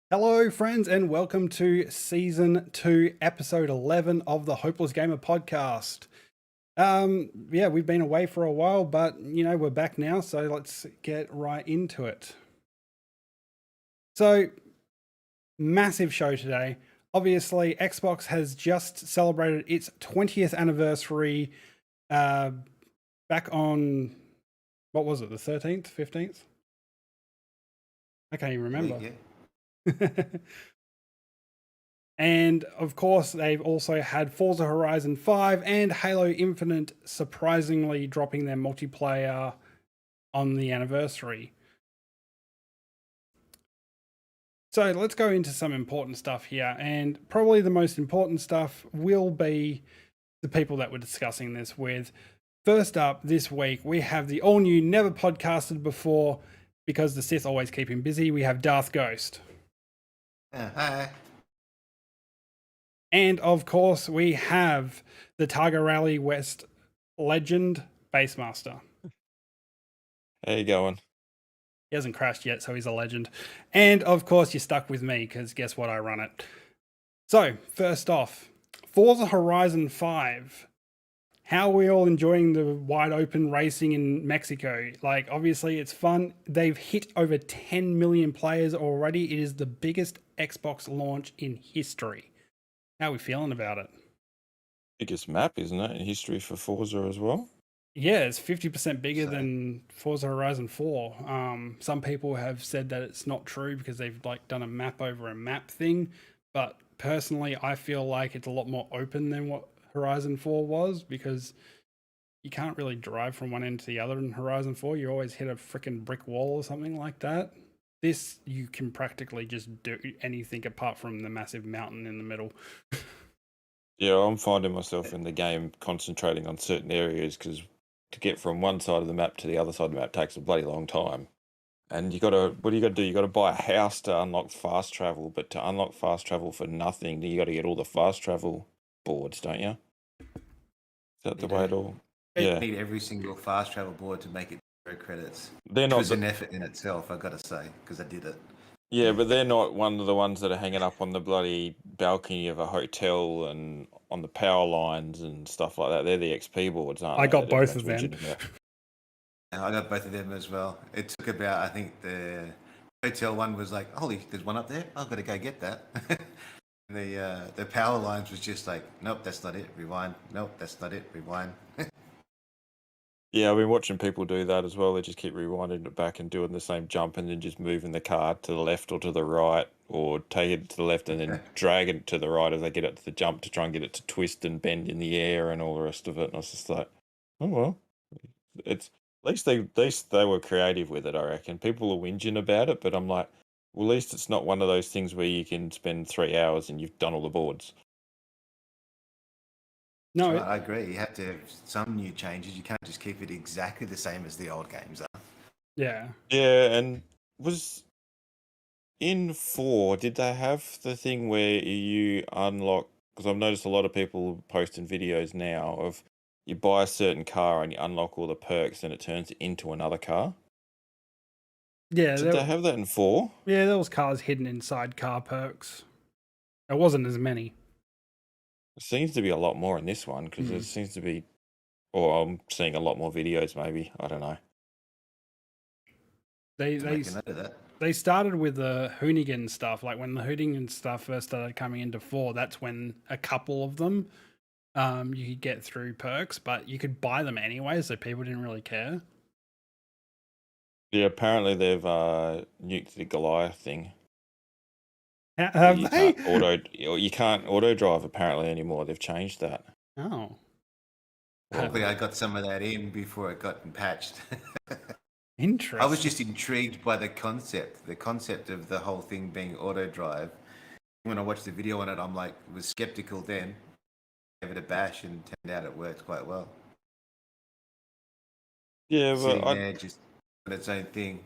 Hello, friends, and welcome to Season 2, Episode 11 of the Hopeless Gamer Podcast. Yeah, we've been away for a while, but, we're back now, so let's get right into it. So, massive show today. Obviously, Xbox has just celebrated its 20th anniversary back on, what was it, the 13th, 15th? I can't even remember. And of course, they've also had Forza Horizon 5 and Halo Infinite surprisingly dropping their multiplayer on the anniversary. So let's go into some important stuff here. And probably the most important stuff will be the people that we're discussing this with. First up this week, we have the all new, never podcasted before, because the Sith always keep him busy. We have Darth Ghost. Hi. And of course, we have the Targa Rally West legend, BassMstrAU. How you going? He hasn't crashed yet, so he's a legend. And of course, you're stuck with me, because guess what? I run it. So, first off, Forza Horizon 5. How are we all enjoying the wide open racing in Mexico? Like, obviously, it's fun. They've hit over 10 million players already. It is the biggest Xbox launch in history. How are we feeling about it? Biggest map, isn't it, in history for Forza as well? Yeah, it's 50% bigger than Forza Horizon 4. Some people have said that it's not true because they've done a map over a map thing, but personally, I feel like it's a lot more open than what Horizon 4 was, because you can't really drive from one end to the other in Horizon 4. You always hit a freaking brick wall or something like that. This, you can practically just do anything apart from the massive mountain in the middle. Yeah, I'm finding myself in the game concentrating on certain areas because to get from one side of the map to the other side of the map takes a bloody long time. And what do you got to do? You got to buy a house to unlock fast travel, but to unlock fast travel for nothing, you got to get all the fast travel boards, don't you? Is that the way it all? You need every single fast travel board to make it 0 credits. They're not. It was an effort in itself, I've got to say, because I did it. Yeah, but they're not one of the ones that are hanging up on the bloody balcony of a hotel and on the power lines and stuff like that. They're the XP boards, aren't they? I got both of them. I got both of them as well. It took about, I think the hotel one was like, holy, there's one up there? I've got to go get that. The power lines was just like, nope, that's not it, rewind. Nope, that's not it, rewind. Yeah, I've been watching people do that as well. They just keep rewinding it back and doing the same jump and then just moving the car to the left or to the right, or take it to the left and then drag it to the right as they get it to the jump to try and get it to twist and bend in the air and all the rest of it. And I was just like, oh well, it's at least they were creative with it. I reckon people are whinging about it, but I'm like, well, at least it's not one of those things where you can spend 3 hours and you've done all the boards. No, I agree. You have to have some new changes. You can't just keep it exactly the same as the old games are. Yeah. Yeah, and was in 4, did they have the thing where you unlock, because I've noticed a lot of people posting videos now of you buy a certain car and you unlock all the perks and it turns it into another car? Yeah. Did they have that in 4? Yeah, there was cars hidden inside car perks. There wasn't as many. It seems to be a lot more in this one because it seems to be, or I'm seeing a lot more videos maybe. I don't know. They started with the Hoonigan stuff. Like when the Hoonigan stuff first started coming into 4, that's when a couple of them you could get through perks, but you could buy them anyway, so people didn't really care. Yeah, apparently they've nuked the Goliath thing. You can't auto drive apparently anymore. They've changed that. Oh. Hopefully I got some of that in before it got patched. Interesting. I was just intrigued by the concept of the whole thing being auto drive. When I watched the video on it, I'm like, was skeptical then. Gave it a bash and turned out it worked quite well. Yeah, but there just on its own thing.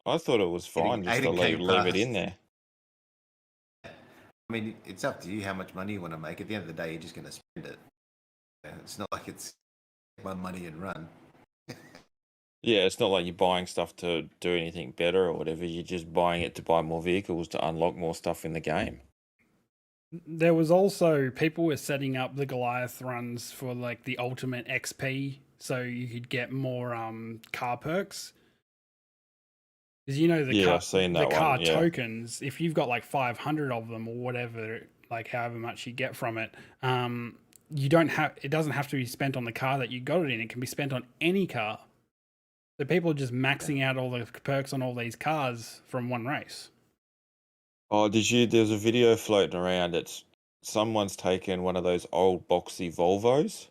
I thought it was fine just to leave it in there. I mean, it's up to you how much money you want to make. At the end of the day, you're just going to spend it. It's not like it's my money and run. Yeah, it's not like you're buying stuff to do anything better or whatever. You're just buying it to buy more vehicles to unlock more stuff in the game. There was also people were setting up the Goliath runs for like the ultimate XP, so you could get more car perks. Because you know Yeah, I've seen the that one. car Yeah. tokens, if you've got like 500 of them or whatever, like however much you get from it, you don't have it doesn't have to be spent on the car that you got it in. It can be spent on any car. So people are just maxing out all the perks on all these cars from one race. Oh, there's a video floating around. It's someone's taken one of those old boxy Volvos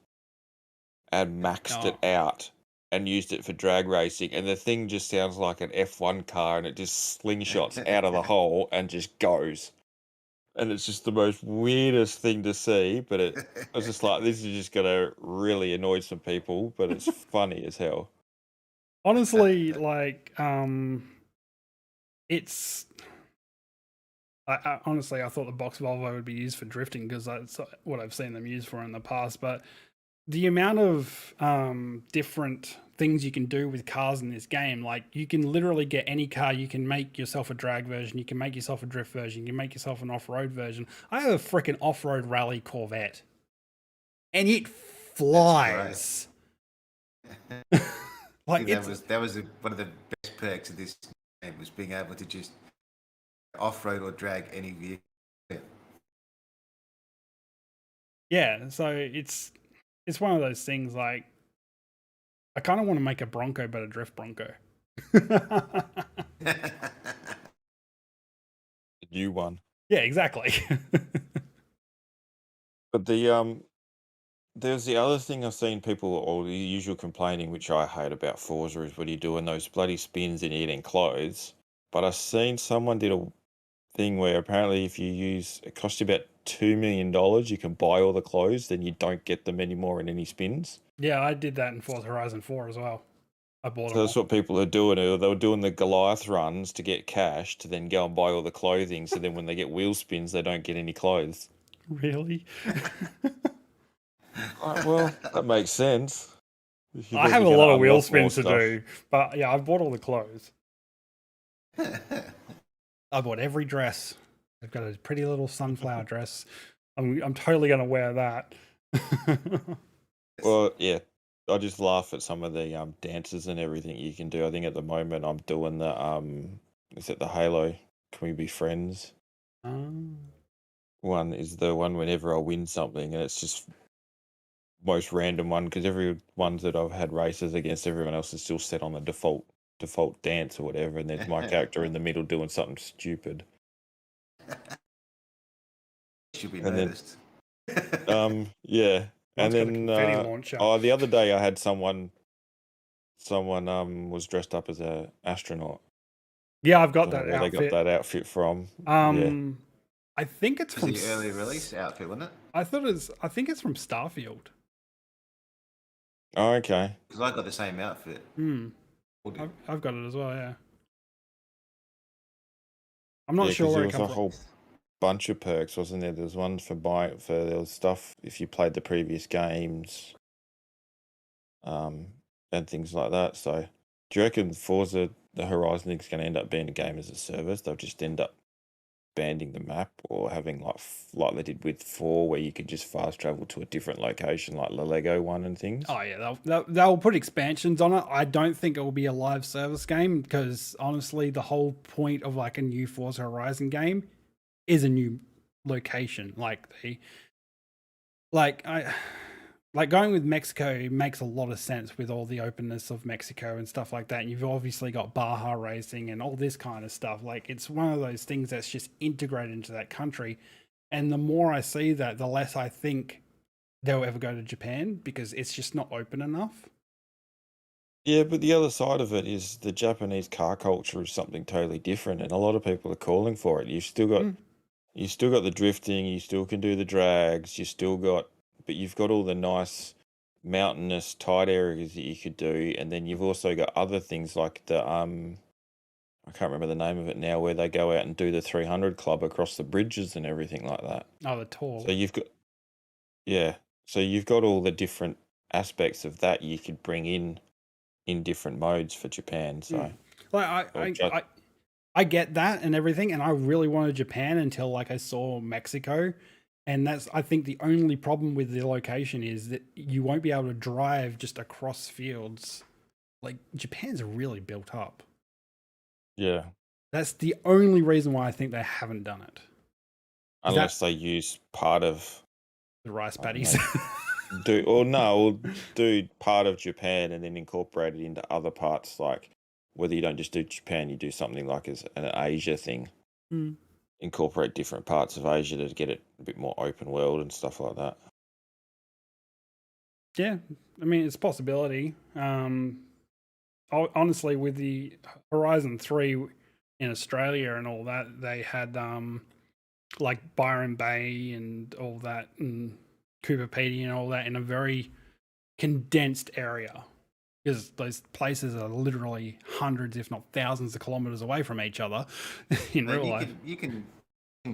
and maxed Oh, it out and used it for drag racing, and the thing just sounds like an F1 car, and it just slingshots out of the hole and just goes. And it's just the most weirdest thing to see, but I was just like, this is just gonna really annoy some people, but it's funny as hell. honestly, like it's. Honestly, I thought the box Volvo would be used for drifting because that's what I've seen them used for in the past. But the amount of different things you can do with cars in this game, like you can literally get any car. You can make yourself a drag version. You can make yourself a drift version. You can make yourself an off-road version. I have a freaking off-road rally Corvette, and it flies. Like that was one of the best perks of this game, was being able to just off-road or drag any vehicle. yeah. So it's one of those things. Like I kind of want to make a Bronco, but a drift Bronco. The new one. Yeah, exactly. But there's the other thing I've seen people, or the usual complaining, which I hate about Forza, is when you're doing those bloody spins and eating clothes. But I've seen someone did a thing where apparently if you it costs you about $2 million, you can buy all the clothes, then you don't get them anymore in any spins. Yeah, I did that in Forza Horizon 4 as well. I bought So them that's all. what people are doing. They were doing the Goliath runs to get cash to then go and buy all the clothing. So then when they get wheel spins, they don't get any clothes. Really? Well, that makes sense. I have a lot of wheel spins to do, but yeah, I've bought all the clothes. I bought every dress. I've got a pretty little sunflower dress. I'm totally gonna wear that. Well, yeah, I just laugh at some of the dances and everything you can do. I think at the moment I'm doing the is it the Halo? Can we be friends? One is the one whenever I win something, and it's just most random one because every ones that I've had races against, everyone else is still set on the default dance or whatever, and there's my character in the middle doing something stupid. Should be And noticed. Yeah. One's And got a then confetti launcher. the other day I had someone was dressed up as a astronaut. Yeah, I've got Don't know that where outfit. they got that outfit from. Yeah. I think it's from the early release outfit, wasn't it? I think it's from Starfield. Oh, okay. Because I got the same outfit. I've got it as well, yeah. I'm not sure where it there was comes a from. whole bunch of perks, wasn't there? There's one for there was stuff if you played the previous games, and things like that. So, do you reckon Forza the Horizon thing's going to end up being a game as a service? They'll just end up banding the map, or having like they did with 4, where you could just fast travel to a different location, like the Lego one and things. Oh yeah, they'll put expansions on it. I don't think it will be a live service game because honestly, the whole point of like a new Forza Horizon game is a new location. Like going with Mexico makes a lot of sense with all the openness of Mexico and stuff like that. And you've obviously got Baja racing and all this kind of stuff. Like it's one of those things that's just integrated into that country. And the more I see that, the less I think they'll ever go to Japan because it's just not open enough. Yeah, but the other side of it is the Japanese car culture is something totally different, and a lot of people are calling for it. You've still got the drifting, you still can do the drags, but you've got all the nice mountainous tight areas that you could do, and then you've also got other things like the I can't remember the name of it now, where they go out and do the 300 club across the bridges and everything like that. Oh, the tour. So you've got all the different aspects of that you could bring in in different modes for Japan. So Like or ju- I get that and everything, and I really wanted Japan until like I saw Mexico. And that's, I think, the only problem with the location is that you won't be able to drive just across fields. Like, Japan's really built up. yeah, That's the only reason why I think they haven't done it. unless they use part of The rice I don't paddies. or do part of Japan and then incorporate it into other parts, like whether you don't just do Japan, you do something like as an Asia thing. Mm. Incorporate different parts of Asia to get it a bit more open world and stuff like that. Yeah, I mean, it's a possibility. Honestly, with the Horizon 3 in Australia and all that, they had like Byron Bay and all that, and Cooper Pedy and all that in a very condensed area, because those places are literally hundreds, if not thousands, of kilometers away from each other in real life. You can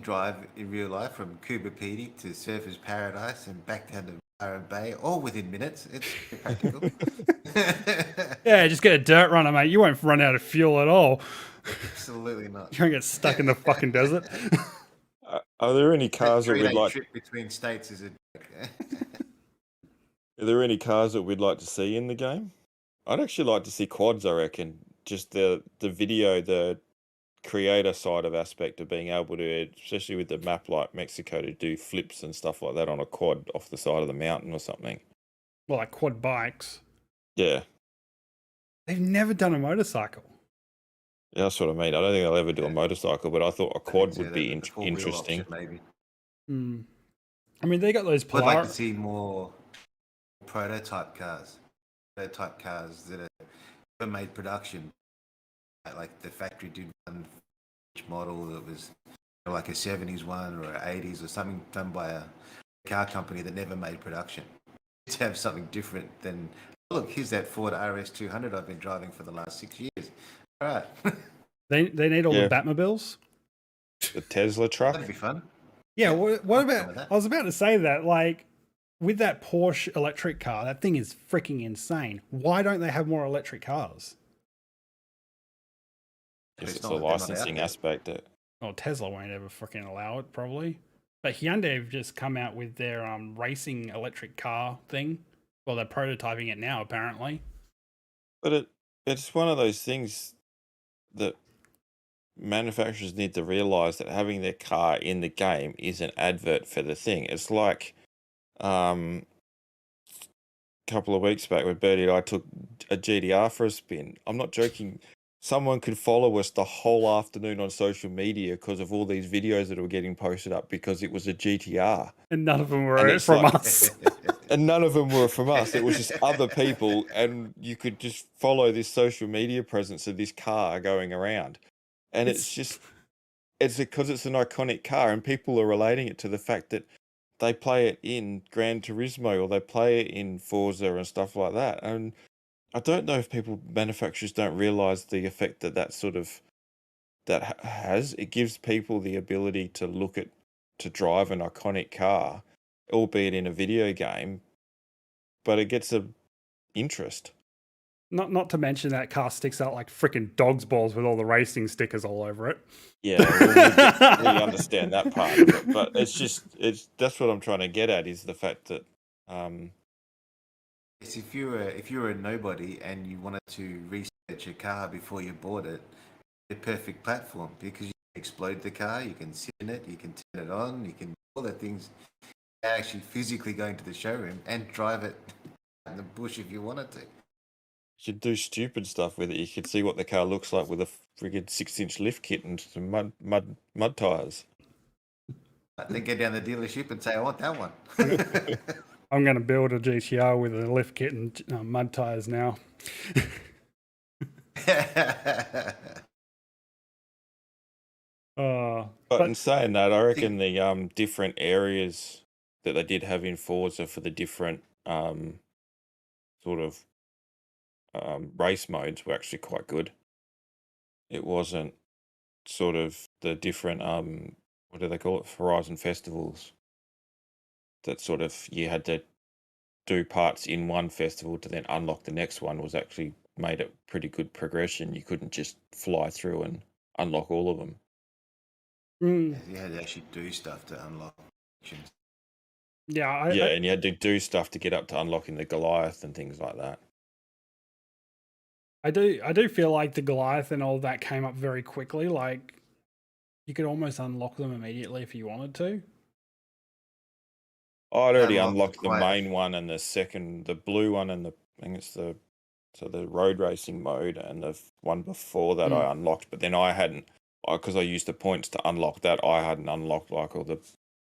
drive in real life from Cooper Pedy to Surfers Paradise and back down to Byron Bay, all within minutes. It's practical. Yeah, just get a dirt runner, mate. You won't run out of fuel at all. Absolutely not. You won't get stuck in the fucking desert. Are there any cars that we'd 3-day like? trip between states is a joke. Are there any cars that we'd like to see in the game? I'd actually like to see quads. I reckon just the video, the creator side of aspect of being able to, especially with the map like Mexico, to do flips and stuff like that on a quad off the side of the mountain or something. Well, like quad bikes. Yeah, They've never done a motorcycle. yeah, that's what I mean. I don't think I'll ever do a motorcycle, but I thought a quad would be the four-wheel interesting. option, maybe. I mean, they got those I'd like to see more prototype cars that are made production. Like the factory did one model that was like a 70s one or an 80s or something done by a car company that never made production. To have something different than, look, here's that Ford RS200 I've been driving for the last 6 years. All right. They need all Yeah. the Batmobiles. The Tesla truck. That'd be fun. Yeah, Yeah, what I'll come about? with that. I was about to say that, like, with that Porsche electric car, that thing is freaking insane. Why don't they have more electric cars? Just It's it's not a that they're not out licensing there. aspect. Well, Tesla won't ever freaking allow it, probably. But Hyundai have just come out with their racing electric car thing. Well, they're prototyping it now, apparently. But it's one of those things that manufacturers need to realize that having their car in the game is an advert for the thing. It's like a couple of weeks back when Bertie and I took a GDR for a spin. I'm not joking. Someone could follow us the whole afternoon on social media because of all these videos that were getting posted up because it was a GTR. And none of them And were it's from like- us. And none of them were from us. It was just other people, and you could just follow this social media presence of this car going around. And it's because it's an iconic car, and people are relating it to the fact that they play it in Gran Turismo or they play it in Forza and stuff like that. And I don't know if manufacturers don't realize the effect that has. It gives people the ability to drive an iconic car, albeit in a video game, but it gets a interest. Not to mention that car sticks out like freaking dog's balls with all the racing stickers all over it. Yeah, well, we understand that part of it, but that's what I'm trying to get at is the fact that Yes, if you were a nobody and you wanted to research your car before you bought it, the perfect platform because you can explode the car, you can sit in it, you can turn it on, you can do all the things. You're actually physically going to the showroom and drive it in the bush if you wanted to. you could do stupid stuff with it. You could see what the car looks like with a friggin' 6-inch lift kit and some mud tires. Then get down the dealership and say, I want that one. I'm going to build a GTR with a lift kit and mud tires now. But in saying that, I reckon the different areas that they did have in Forza for the different sort of race modes were actually quite good. It wasn't sort of the different what do they call it, Horizon festivals, that sort of you had to do parts in one festival to then unlock the next one was actually made it pretty good progression. You couldn't just fly through and unlock all of them. Mm. You had to actually do stuff to unlock missions. Yeah, Yeah, and you had to do stuff to get up to unlocking the Goliath and things like that. I do feel like the Goliath and all that came up very quickly. Like, you could almost unlock them immediately if you wanted to. I'd already Unlocked unlocked the main one and the blue one, and I think it's the road racing mode, and the one before that I unlocked, but then I hadn't, because I used the points to unlock that, I hadn't unlocked like all the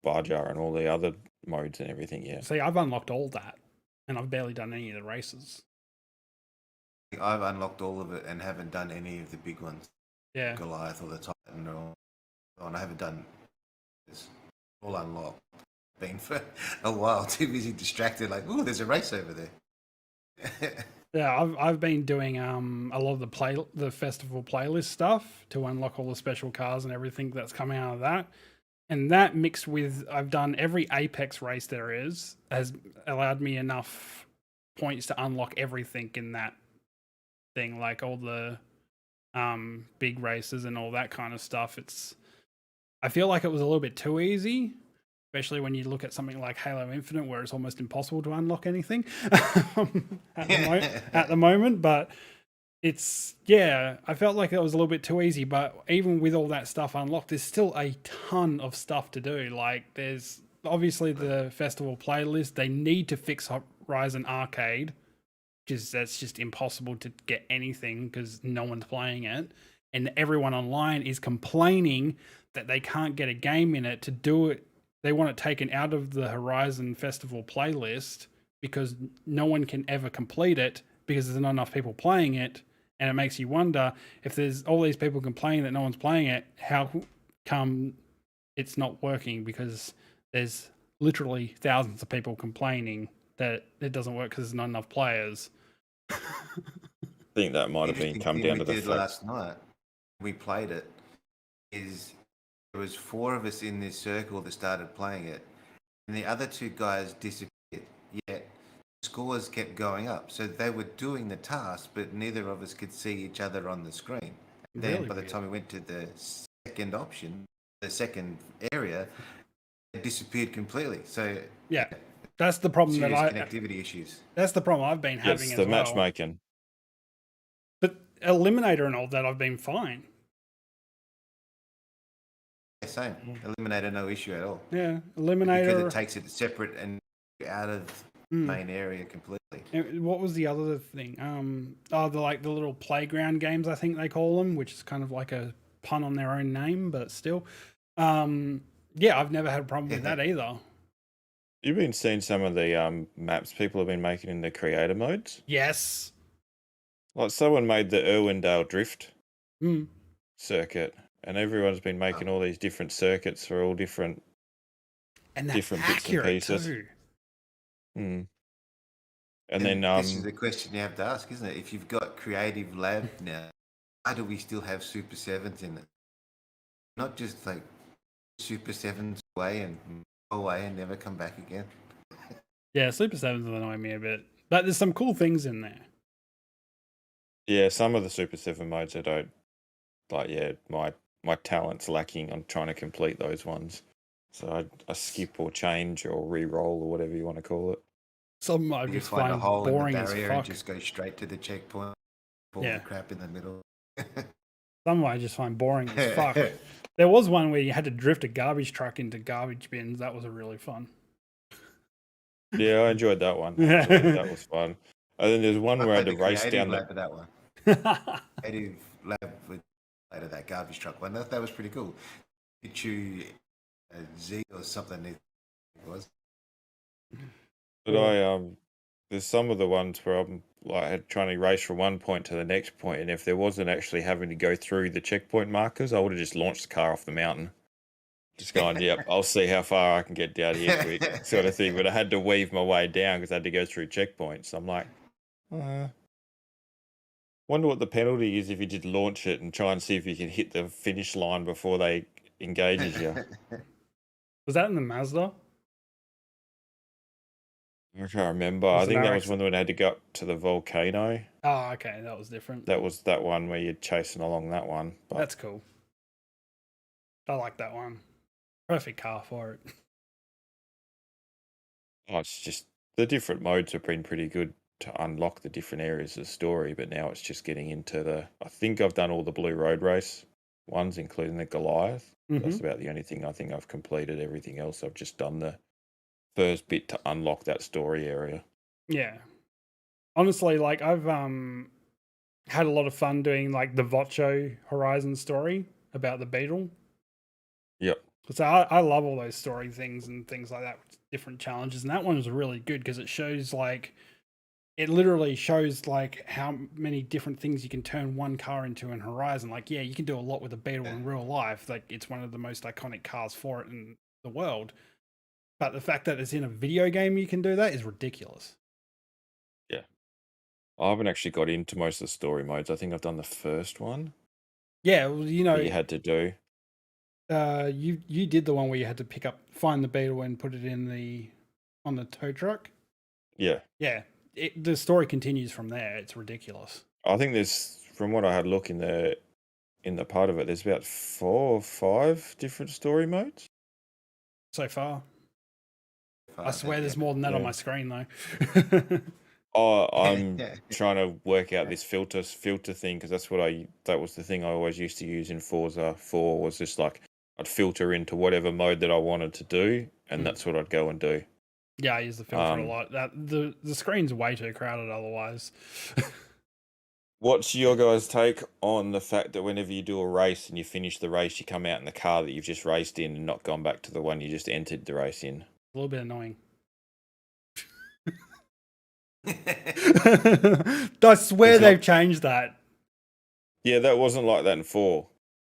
bar jar and all the other modes and everything yet. See, I've unlocked all that, and I've barely done any of the races. I've unlocked all of it and haven't done any of the big ones. Yeah. Goliath or the Titan or and I haven't done this. All unlocked. Been for a while, too busy distracted, like, oh, there's a race over there. Yeah, I've been doing a lot of the festival playlist stuff to unlock all the special cars and everything that's coming out of that. And that mixed with I've done every Apex race there is has allowed me enough points to unlock everything in that thing, like all the big races and all that kind of stuff. I feel like it was a little bit too easy, especially when you look at something like Halo Infinite, where it's almost impossible to unlock anything at the moment. But I felt like it was a little bit too easy. But even with all that stuff unlocked, there's still a ton of stuff to do. Like, there's obviously the festival playlist. They need to fix Horizon Arcade, because that's just impossible to get anything because no one's playing it. And everyone online is complaining that they can't get a game in it to do it. They want it taken out of the Horizon Festival playlist because no one can ever complete it because there's not enough people playing it. And it makes you wonder, if there's all these people complaining that no one's playing it, how come it's not working? Because there's literally thousands of people complaining that it doesn't work because there's not enough players. I think that might have come down to the fact last night we played it is there was 4 of us in this circle that started playing it, and the other 2 guys disappeared, yet scores kept going up. So they were doing the task, but neither of us could see each other on the screen. And then by the time we went to the second option, the second area, it disappeared completely. So yeah, that's the problem connectivity issues. That's the problem I've been having as well. the matchmaking. But Eliminator and all that, I've been fine. Yeah, same. Eliminator, no issue at all. Yeah, Eliminator. Because it takes it separate and out of the main area completely. And what was the other thing? The little playground games, I think they call them, which is kind of like a pun on their own name, but still. Yeah, I've never had a problem with that either. You've been seeing some of the maps people have been making in the creator modes? Yes. Like, someone made the Irwindale Drift circuit, and everyone's been making all these different circuits for all different bits and pieces. Too. And then this is the question you have to ask, isn't it? If you've got Creative Lab now, why do we still have Super 7s in it? Not just like Super 7s away and go away and never come back again. Yeah, Super 7s annoy me a bit, but there's some cool things in there. Yeah, some of the Super 7 modes I don't like. Yeah, my talent's lacking on trying to complete those ones, so I skip or change or re-roll or whatever you want to call it. Some I just find a hole boring in the as barrier fuck. and just go straight to the checkpoint. All the crap in the middle. Some I just find boring as fuck. There was one where you had to drift a garbage truck into garbage bins. That was really fun. Yeah, I enjoyed that one. That was fun. And then there's one where I had to race down that one. Creative Lab with later that garbage truck one. That was pretty cool. Did you Z or something? It was. But there's some of the ones where I'm like trying to race from one point to the next point, and if there wasn't actually having to go through the checkpoint markers, I would have just launched the car off the mountain. Just going, yep, I'll see how far I can get down here quick, sort of thing. But I had to weave my way down because I had to go through checkpoints. I'm like, wonder what the penalty is if you just launch it and try and see if you can hit the finish line before they engages you. Was that in the Mazda? I can't remember. Was I it think that no was when they had to go up to the volcano. Oh, okay, that was different. That was that one where you're chasing along that one. But That's cool. I like that one. Perfect car for it. it's just the different modes have been pretty good to unlock the different areas of the story. But now it's just getting into the. I think I've done all the Blue Road Race ones, including the Goliath. That's about the only thing I think I've completed. Everything else I've just done the first bit to unlock that story area. Yeah. Honestly, like I've had a lot of fun doing like the Vocho Horizon story about the beetle. Yep. So I love all those story things and things like that, different challenges, and that one was really good because it shows like it literally shows like how many different things you can turn one car into in Horizon. Like, yeah, you can do a lot with a beetle in real life. Like, it's one of the most iconic cars for it in the world. But the fact that it's in a video game you can do that is ridiculous. Yeah. I haven't actually got into most of the story modes. I think I've done the first one Yeah, well, you know, that you had to do. you did the one where you had to find the beetle and put it on the tow truck. Yeah. Yeah, the story continues from there. It's ridiculous. I think there's, from what I had a look in the part of it, there's about 4 or 5 different story modes So far. I swear there's more than that on my screen though. I'm trying to work out this filter thing because that was the thing I always used to use in Forza 4 was just like I'd filter into whatever mode that I wanted to do and that's what I'd go and do. Yeah, I use the filter a lot. The screen's way too crowded otherwise. What's your guys' take on the fact that whenever you do a race and you finish the race, you come out in the car that you've just raced in and not gone back to the one you just entered the race in? A little bit annoying. I swear they've changed that. Yeah, that wasn't like that in 4.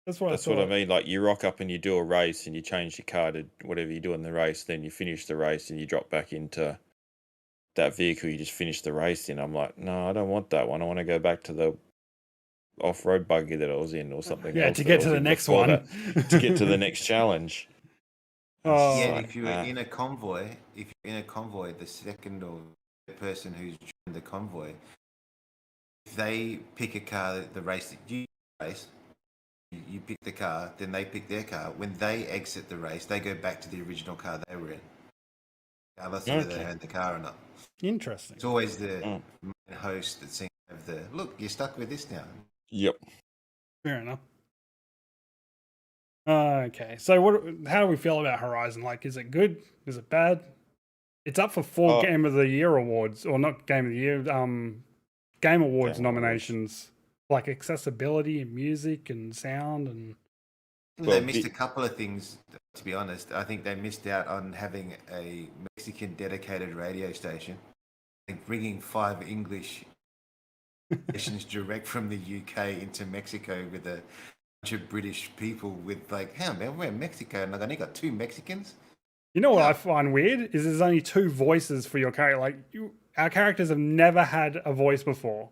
That's what I mean. Like you rock up and you do a race and you change your car to whatever you do in the race. Then you finish the race and you drop back into that vehicle you just finished the race in. I'm like, no, I don't want that one. I want to go back to the off-road buggy that I was in or something. Yeah, else to get to the next one. To get to the next challenge. Oh. Yeah, if you're in a convoy, the second or the person who's joined the convoy, if they pick a car, the race that you race, you pick the car, then they pick their car. When they exit the race, they go back to the original car they were in, regardless of whether they own the car or not. Interesting. It's always the main host that seems to have the look. You're stuck with this now. Yep. Fair enough. Okay, so how do we feel about Horizon? Like, is it good? Is it bad? It's up for 4 Game of the Year awards, or not Game of the Year, Game Awards nominations, like accessibility and music and sound and. They missed a couple of things. To be honest, I think they missed out on having a Mexican dedicated radio station, like bringing 5 English stations direct from the UK into Mexico with a bunch of British people with like, hey man, we're in Mexico and like I only got 2 Mexicans. You know what I find weird is there's only 2 voices for your character. Like our characters have never had a voice before,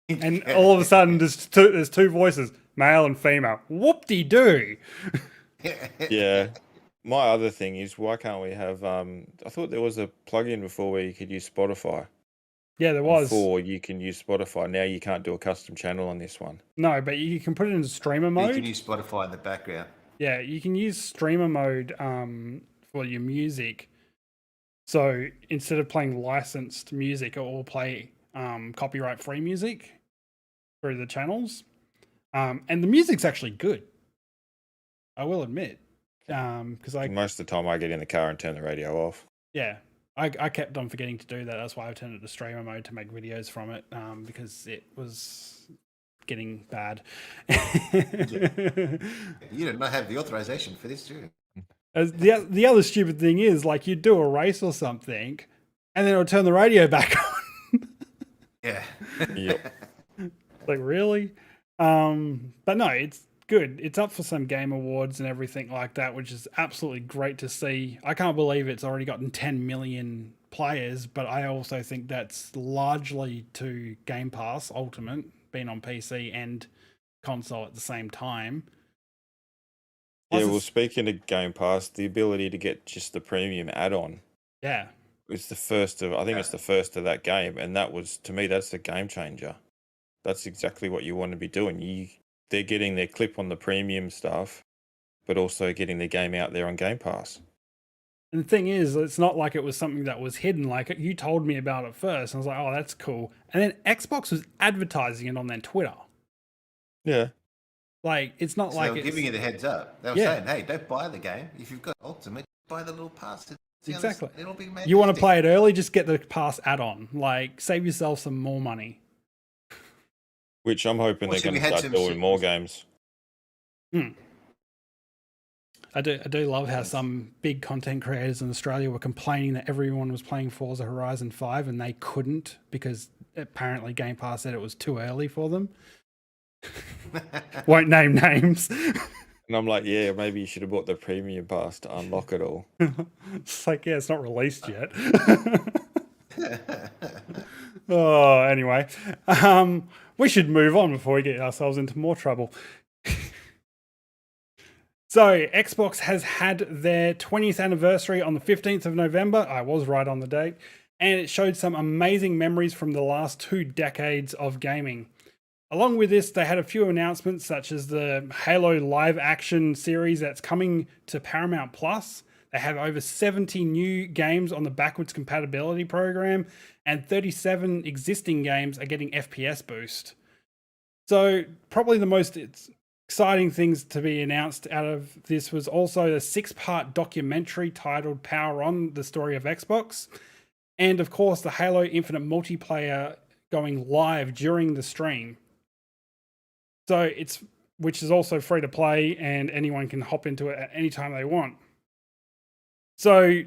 and all of a sudden there's 2 voices, male and female. Whoop-de-doo. Yeah. My other thing is, why can't we have? I thought there was a plugin before where you could use Spotify. Yeah, there was. Before you can use Spotify. Now you can't do a custom channel on this one. No, but you can put it in streamer mode. You can use Spotify in the background. Yeah, you can use streamer mode for your music. So instead of playing licensed music, it will play copyright free music through the channels. And the music's actually good, I will admit. Because most of the time I get in the car and turn the radio off. Yeah, I kept on forgetting to do that. That's why I turned it to streamer mode to make videos from it, because it was getting bad. You did not have the authorization for this, too. The other stupid thing is, like, you'd do a race or something, and then it'll turn the radio back on. Yeah. Yep. Like, really? But no, it's good. It's up for some game awards and everything like that, which is absolutely great to see. I can't believe it's already gotten 10 million players, but I also think that's largely to Game Pass Ultimate being on PC and console at the same time. Yeah, well, speaking of Game Pass, the ability to get just the premium add-on. Yeah. it's the first of, I think it's the first of that game, and that was, to me, that's the game changer. That's exactly what you want to be doing. They're getting their clip on the premium stuff, but also getting the game out there on Game Pass. And the thing is, it's not like it was something that was hidden. Like, you told me about it first, and I was like, oh, that's cool. And then Xbox was advertising it on their Twitter. Yeah. Like, it's not So like they were giving it a heads up. They were saying, hey, don't buy the game. If you've got Ultimate, buy the little pass. Exactly. It'll be you want to play it early, just get the pass add-on. Like, save yourself some more money. Which I'm hoping they're going to start doing more games. I do love how some big content creators in Australia were complaining that everyone was playing Forza Horizon 5 and they couldn't because apparently Game Pass said it was too early for them. Won't name names. And I'm like, yeah, maybe you should have bought the premium pass to unlock it all. It's like, yeah, it's not released yet. Oh, anyway. We should move on before we get ourselves into more trouble. So, Xbox has had their 20th anniversary on the 15th of November. I was right on the date. And it showed some amazing memories from the last 2 decades of gaming. Along with this, they had a few announcements, such as the Halo live action series that's coming to Paramount Plus. They have over 70 new games on the backwards compatibility program, and 37 existing games are getting FPS boost. So, probably the most exciting things to be announced out of this was also a 6-part documentary titled Power On, the story of Xbox. And of course, the Halo Infinite multiplayer going live during the stream. So which is also free to play and anyone can hop into it at any time they want. So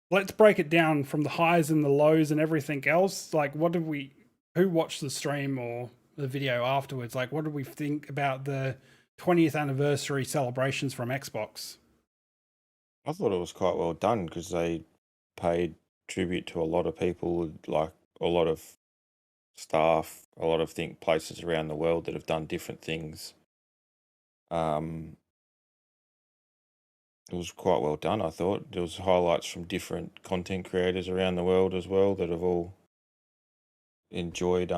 let's break it down from the highs and the lows and everything else. Like, who watched the stream or the video afterwards? Like, what did we think about the 20th anniversary celebrations from Xbox? I thought it was quite well done because they paid tribute to a lot of people, like a lot of staff, a lot of places around the world that have done different things. It was quite well done, I thought. There was highlights from different content creators around the world as well that have all enjoyed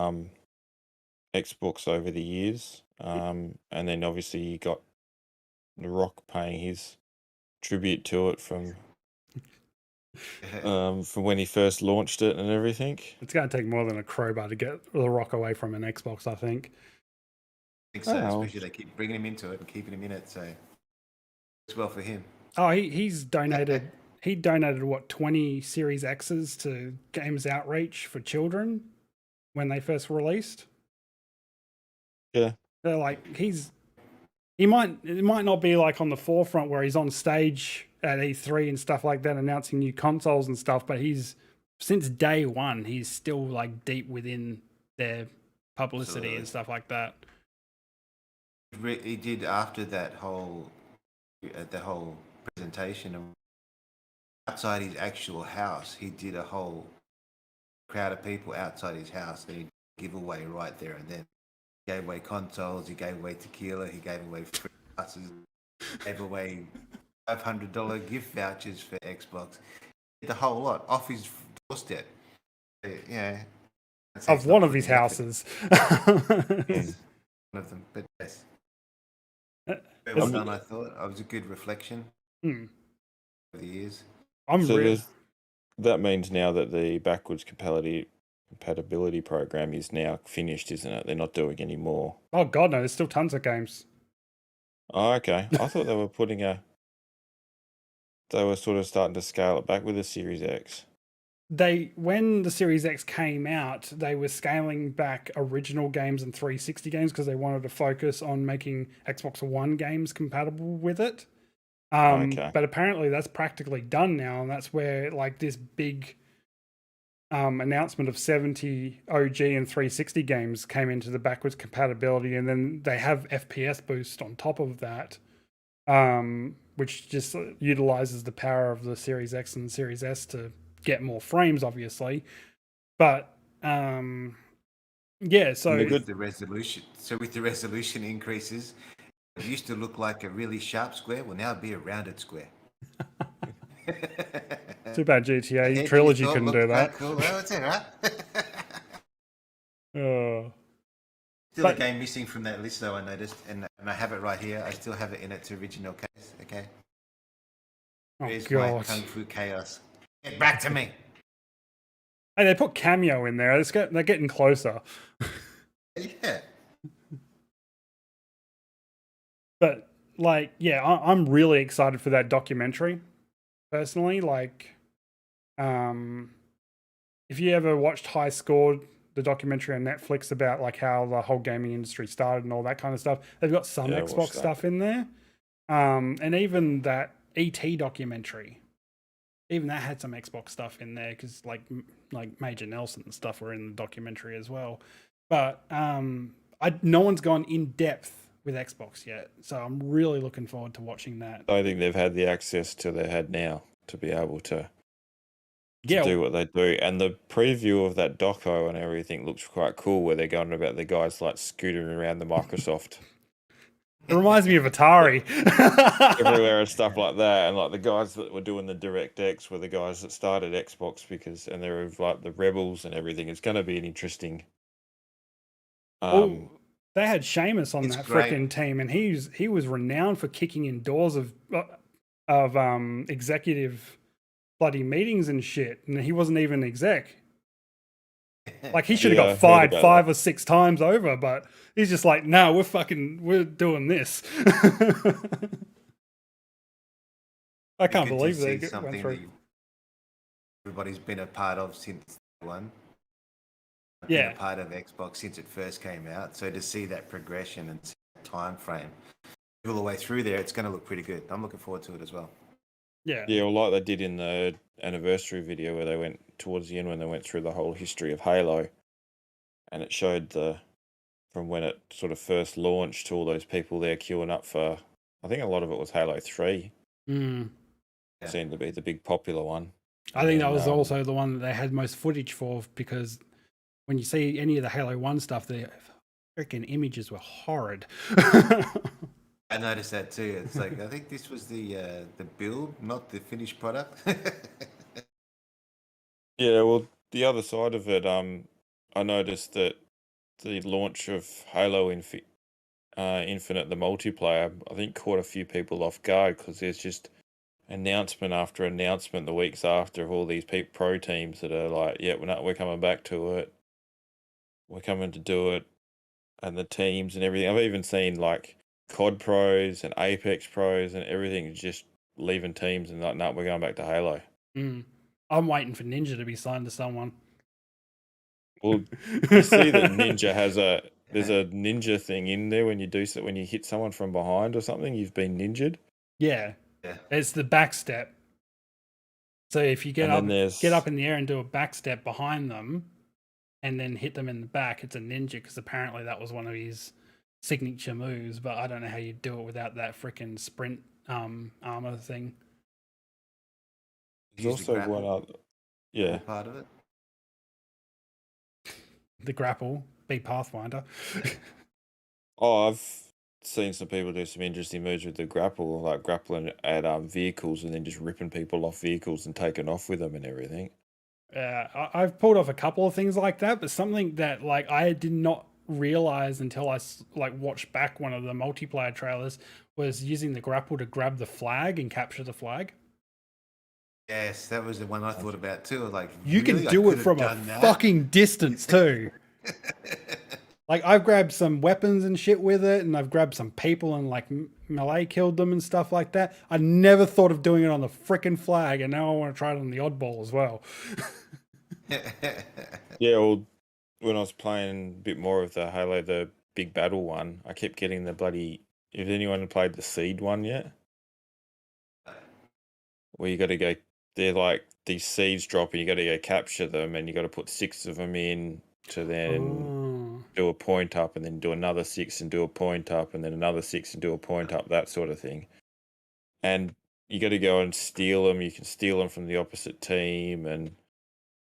Xbox over the years. And then obviously you got The Rock paying his tribute to it from when he first launched it and everything. It's going to take more than a crowbar to get The Rock away from an Xbox, I think. I think so, especially they keep bringing him into it and keeping him in it, so it's well for him. Oh, he's donated. He donated what, 20 Series X's to Games Outreach for children when they first released. Yeah, they're like it might not be like on the forefront where he's on stage at E3 and stuff like that announcing new consoles and stuff, but he's since day one he's still like deep within their publicity and stuff like that. He did after that whole presentation outside his actual house. He did a whole crowd of people outside his house that he'd give away right there and then. He gave away consoles, he gave away tequila, he gave away free passes, gave away $500 gift vouchers for Xbox. He did the whole lot off his doorstep. Yeah. Of one of his houses. Yes, one of them, but yes. Well done, I thought. It was a good reflection over the years. That means now that the backwards compatibility program is now finished, isn't it? They're not doing any more. Oh God, no! There's still tons of games. Oh, okay. I thought they were they were sort of starting to scale it back with the Series X. When the Series X came out, they were scaling back original games and 360 games because they wanted to focus on making Xbox One games compatible with it. Okay. But apparently that's practically done now, and that's where like this big announcement of 70 OG and 360 games came into the backwards compatibility, and then they have FPS boost on top of that, which just utilizes the power of the Series X and the Series S to get more frames, obviously. But yeah, so with the resolution increases, it used to look like a really sharp square will now be a rounded square. Too bad GTA Head Trilogy you thought couldn't do looked quite that. cool. Oh, it's all right. Oh. Still a But game missing from that list, though, I noticed, and I have it right here. I still have it in its original case. Okay, oh where's my god, Kung Fu Chaos? Get back to me! hey, they put Cameo in there. They're getting closer. Yeah, But like, yeah, I'm really excited for that documentary. Personally, like, if you ever watched High Score, the documentary on Netflix about like how the whole gaming industry started and all that kind of stuff, they've got some Yeah, I Xbox watched that. stuff in there. And even that ET documentary, even that had some Xbox stuff in there because like Major Nelson and stuff were in the documentary as well. But no one's gone in depth with Xbox yet, so I'm really looking forward to watching that. I think they've had the access to they had now to be able to Yeah, do what they do. And the preview of that doco and everything looks quite cool where they're going about the guys like scooting around the Microsoft it reminds me of Atari. everywhere and stuff like that. And like the guys that were doing the DirectX were the guys that started Xbox and they were like the rebels and everything. It's going to be an interesting. Oh, they had Seamus on It's that great. freaking team, and he was renowned for kicking in doors of executive bloody meetings and shit, and he wasn't even exec. Like he should have Yeah, I got heard fired about 5 or 6 times over, but he's just like, no, we're doing this. I can't Good to believe see they went something through. that everybody's been a part of since day one. Yeah. Been a part of Xbox since it first came out. So to see that progression and see that time frame all the way through there, it's going to look pretty good. I'm looking forward to it as well. Yeah. Yeah, well, like they did in the anniversary video where they went towards the end when they went through the whole history of Halo, and it showed from when it sort of first launched to all those people there queuing up for. I think a lot of it was Halo 3. Mm. Yeah. Seemed to be the big popular one. I think that was also the one that they had most footage for, because when you see any of the Halo 1 stuff, the freaking images were horrid. I noticed that too. It's like I think this was the build, not the finished product. Yeah, well, the other side of it, I noticed that the launch of Halo Infinite, the multiplayer, I think caught a few people off guard because there's just announcement after announcement the weeks after of all these pro teams that are like, yeah, we're coming back to it. We're coming to do it. And the teams and everything. I've even seen like COD pros and Apex pros and everything just leaving teams and like, no, we're going back to Halo. Mm. I'm waiting for Ninja to be signed to someone. Well, you see that Ninja there's a ninja thing in there when you hit someone from behind or something, you've been ninjaed. Yeah. Yeah. It's the back step. So if you get up in the air and do a back step behind them and then hit them in the back, it's a ninja, because apparently that was one of his signature moves, but I don't know how you do it without that freaking sprint armor thing. There's also one other. Yeah. Part of it. The grapple, be Pathfinder. Oh, I've seen some people do some interesting moves with the grapple, like grappling at vehicles and then just ripping people off vehicles and taking off with them and everything. I've pulled off a couple of things like that, but something that like I did not realize until I like watched back one of the multiplayer trailers was using the grapple to grab the flag and capture the flag. Yes, that was the one I thought about too. Like you really? can do it from a fucking distance too. Like I've grabbed some weapons and shit with it, and I've grabbed some people and like melee killed them and stuff like that. I never thought of doing it on the frickin' flag, and now I want to try it on the oddball as well. Yeah, well, when I was playing a bit more of the Halo, the big battle one, I kept getting the bloody. If anyone played the Seed one yet, where you got to go, they're like these seeds drop, and you got to go capture them, and you got to put 6 of them in to then do a point up, and then do another 6 and do a point up, and then another 6 and do a point up, that sort of thing. And you got to go and steal them. You can steal them from the opposite team, and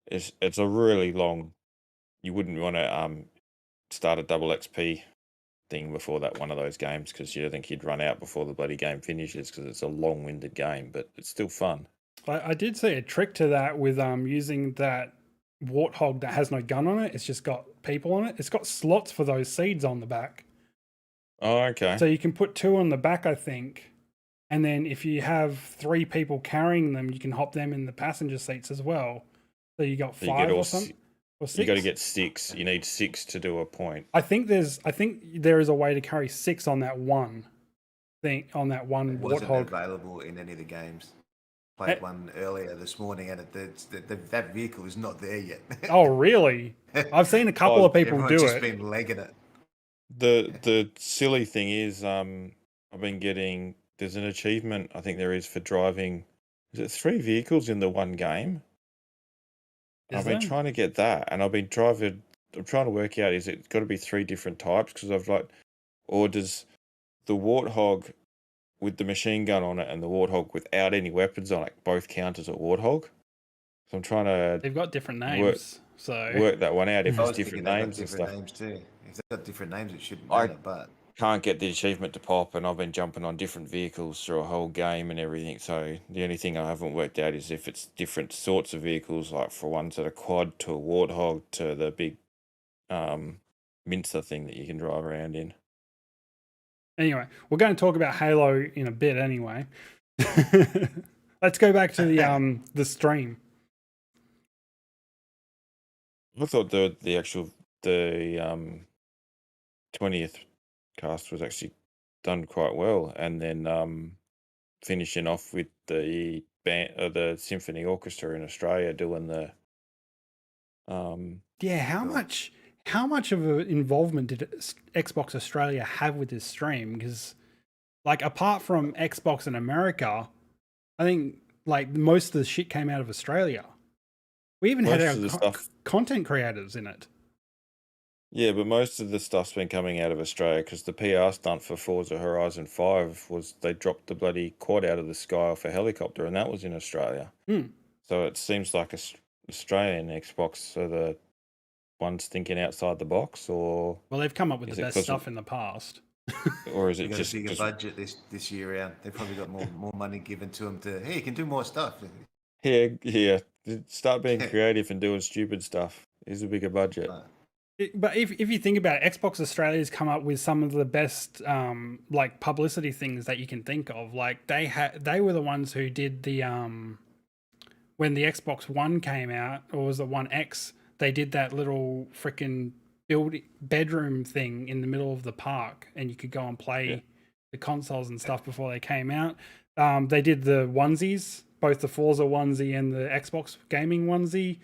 it's a really long. You wouldn't want to start a double XP thing before that one of those games, because you think you'd run out before the bloody game finishes, because it's a long-winded game, but it's still fun. I did see a trick to that with using that warthog that has no gun on it. It's just got people on it. It's got slots for those seeds on the back. Oh, okay. So you can put 2 on the back, I think. And then if you have 3 people carrying them, you can hop them in the passenger seats as well. So you got 5 or something. Or 6? You got to get 6. You need 6 to do a point. I think there is a way to carry 6 on that one thing, on that one It wasn't warthog. available in any of the games. Played one earlier this morning, and that vehicle is not there yet. Oh, really? I've seen a couple of people Everyone's do just it. been legging it. The silly thing is, I've been getting. There's an achievement I think there is for driving. Is it 3 vehicles in the one game? I've been trying to get that, and I've been driving. I'm trying to work out, is it got to be 3 different types? Because I've or does the Warthog with the machine gun on it and the Warthog without any weapons on it both count as a Warthog? So I'm trying to They've got different names, work that one out if I there's was different thinking they've got names and different stuff. names too. If they've got different names, it shouldn't I- matter. But Can't get the achievement to pop, and I've been jumping on different vehicles through a whole game and everything. So the only thing I haven't worked out is if it's different sorts of vehicles, like for ones that are quad to a Warthog to the big Mincer thing that you can drive around in. Anyway, we're going to talk about Halo in a bit anyway. Let's go back to the stream. I thought the 20th cast was actually done quite well, and then finishing off with the band, the symphony orchestra in Australia doing the Yeah, how much of an involvement did Xbox Australia have with this stream? Because, like, apart from Xbox in America, I think like most of the shit came out of Australia. We even had Most of the our stuff. content creators in it. Yeah, but most of the stuff's been coming out of Australia because the PR stunt for Forza Horizon 5 was they dropped the bloody quad out of the sky off a helicopter, and that was in Australia. So it seems like Australian Xbox are the ones thinking outside the box, or Well, they've come up with Is the it best 'cause stuff in the past. or is they it got just a bigger budget this year round. They've probably got more money given to them to, hey, you can do more stuff. yeah, start being creative and doing stupid stuff. Here's a bigger budget. But if you think about it, Xbox Australia's come up with some of the best like publicity things that you can think of. Like they were the ones who did the when the Xbox One came out, or was it One X? They did that little freaking bedroom thing in the middle of the park, and you could go and play the consoles and stuff before they came out. They did the onesies, both the Forza onesie and the Xbox gaming onesie.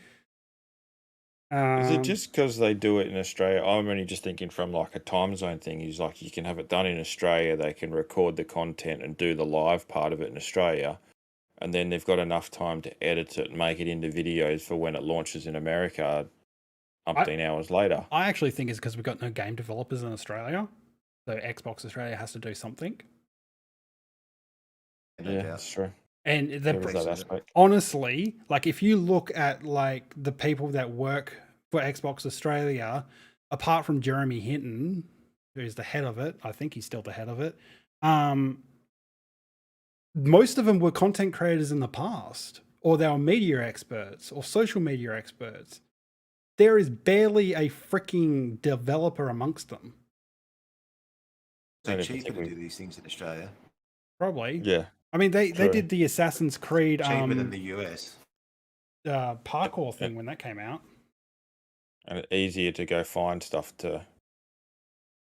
Is it just because they do it in Australia? I'm only just thinking from like a time zone thing. Is like you can have it done in Australia, they can record the content and do the live part of it in Australia, and then they've got enough time to edit it and make it into videos for when it launches in America, umpteen hours later. I actually think it's because we've got no game developers in Australia, so Xbox Australia has to do something. Yeah, that's true. And There is that aspect. honestly, like if you look at like the people that work for Xbox Australia, apart from Jeremy Hinton, who is the head of it, I think he's still the head of it. Most of them were content creators in the past, or they were media experts or social media experts. There is barely a freaking developer amongst them. So cheaper to do these things in Australia. Probably. Yeah. I mean, they did the Assassin's Creed Cheaper than the US. parkour thing when that came out. And it's easier to go find stuff to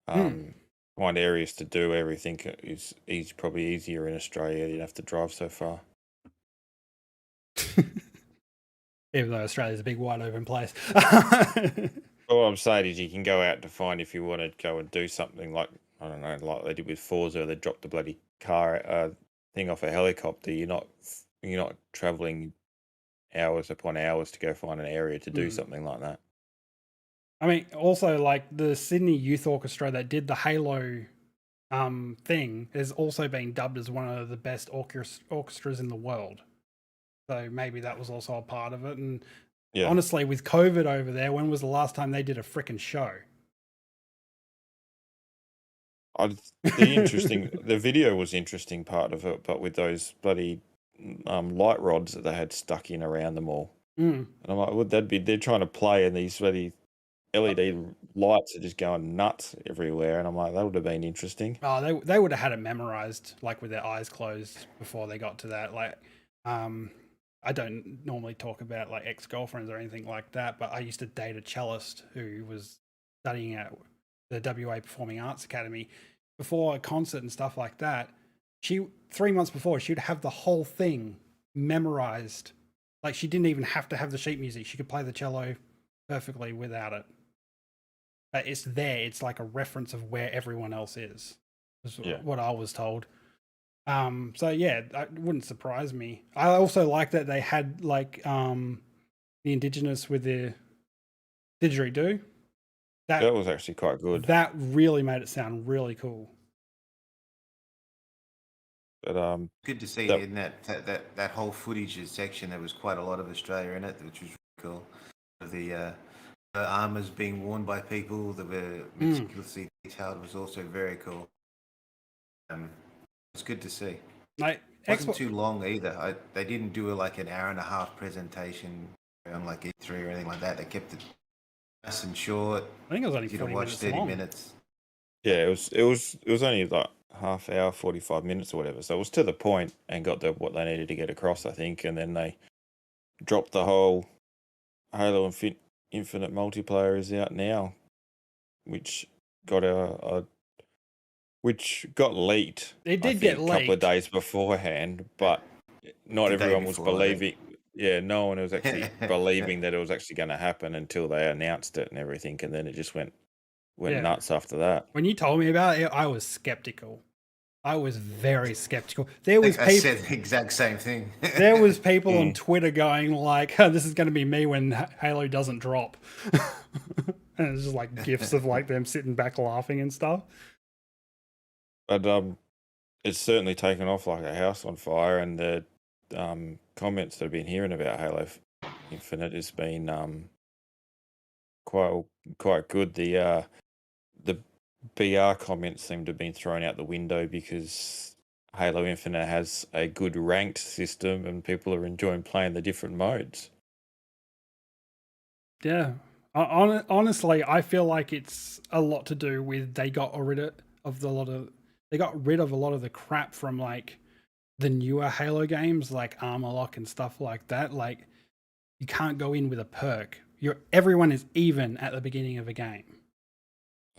find areas to do everything is probably easier in Australia. You don't have to drive so far. Even though Australia's a big wide open place. All I'm saying is you can go out to find if you want to go and do something like, I don't know, like they did with Forza. They dropped the bloody car thing off a helicopter. You're not traveling hours upon hours to go find an area to do something like that. I mean, also like the Sydney Youth Orchestra that did the Halo thing has also been dubbed as one of the best orchestras in the world. So maybe that was also a part of it. And honestly, with COVID over there, when was the last time they did a freaking show? The video was interesting part of it, but with those bloody light rods that they had stuck in around them all. Mm. And I'm like, would that be? They're trying to play, and these bloody LED lights are just going nuts everywhere. And I'm like, that would have been interesting. Oh, they would have had it memorized, like with their eyes closed before they got to that. Like, I don't normally talk about like ex-girlfriends or anything like that, but I used to date a cellist who was studying at the WA Performing Arts Academy. Before a concert and stuff like that, 3 months before, she'd have the whole thing memorized. Like, she didn't even have to have the sheet music. She could play the cello perfectly without it. But it's there. It's like a reference of where everyone else is what I was told. So yeah, that wouldn't surprise me. I also like that they had like the Indigenous with the didgeridoo. That was actually quite good. That really made it sound really cool. But good to see in that whole footage section. There was quite a lot of Australia in it, which was really cool. The armors being worn by people that were meticulously detailed was also very cool. It's good to see. Like, it wasn't too long either. They didn't do like an hour and a half presentation on like E3 or anything like that. They kept it nice and short. I think it was only 40 minutes 30 long. minutes. Yeah, it was only like half hour, 45 minutes or whatever. So it was to the point and got what they needed to get across, I think. And then they dropped the whole Halo Infinite multiplayer is out now, which got which got leaked. It did get leaked a couple of days beforehand, but not everyone was believing. Yeah, no one was actually believing that it was actually going to happen until they announced it and everything, and then it just went nuts after that. When you told me about it, I was skeptical. I was very skeptical. There was I said the exact same thing. There was people on Twitter going like, oh, "This is going to be me when Halo doesn't drop," and it's just like gifs of like them sitting back laughing and stuff. But it's certainly taken off like a house on fire, and the comments that I've been hearing about Halo Infinite has been quite good. The BR comments seem to have been thrown out the window because Halo Infinite has a good ranked system and people are enjoying playing the different modes. Yeah. Honestly, I feel like it's a lot to do with they got rid of a lot of the crap from like the newer Halo games like Armor Lock and stuff like that. Like, you can't go in with a perk. Everyone is even at the beginning of a game.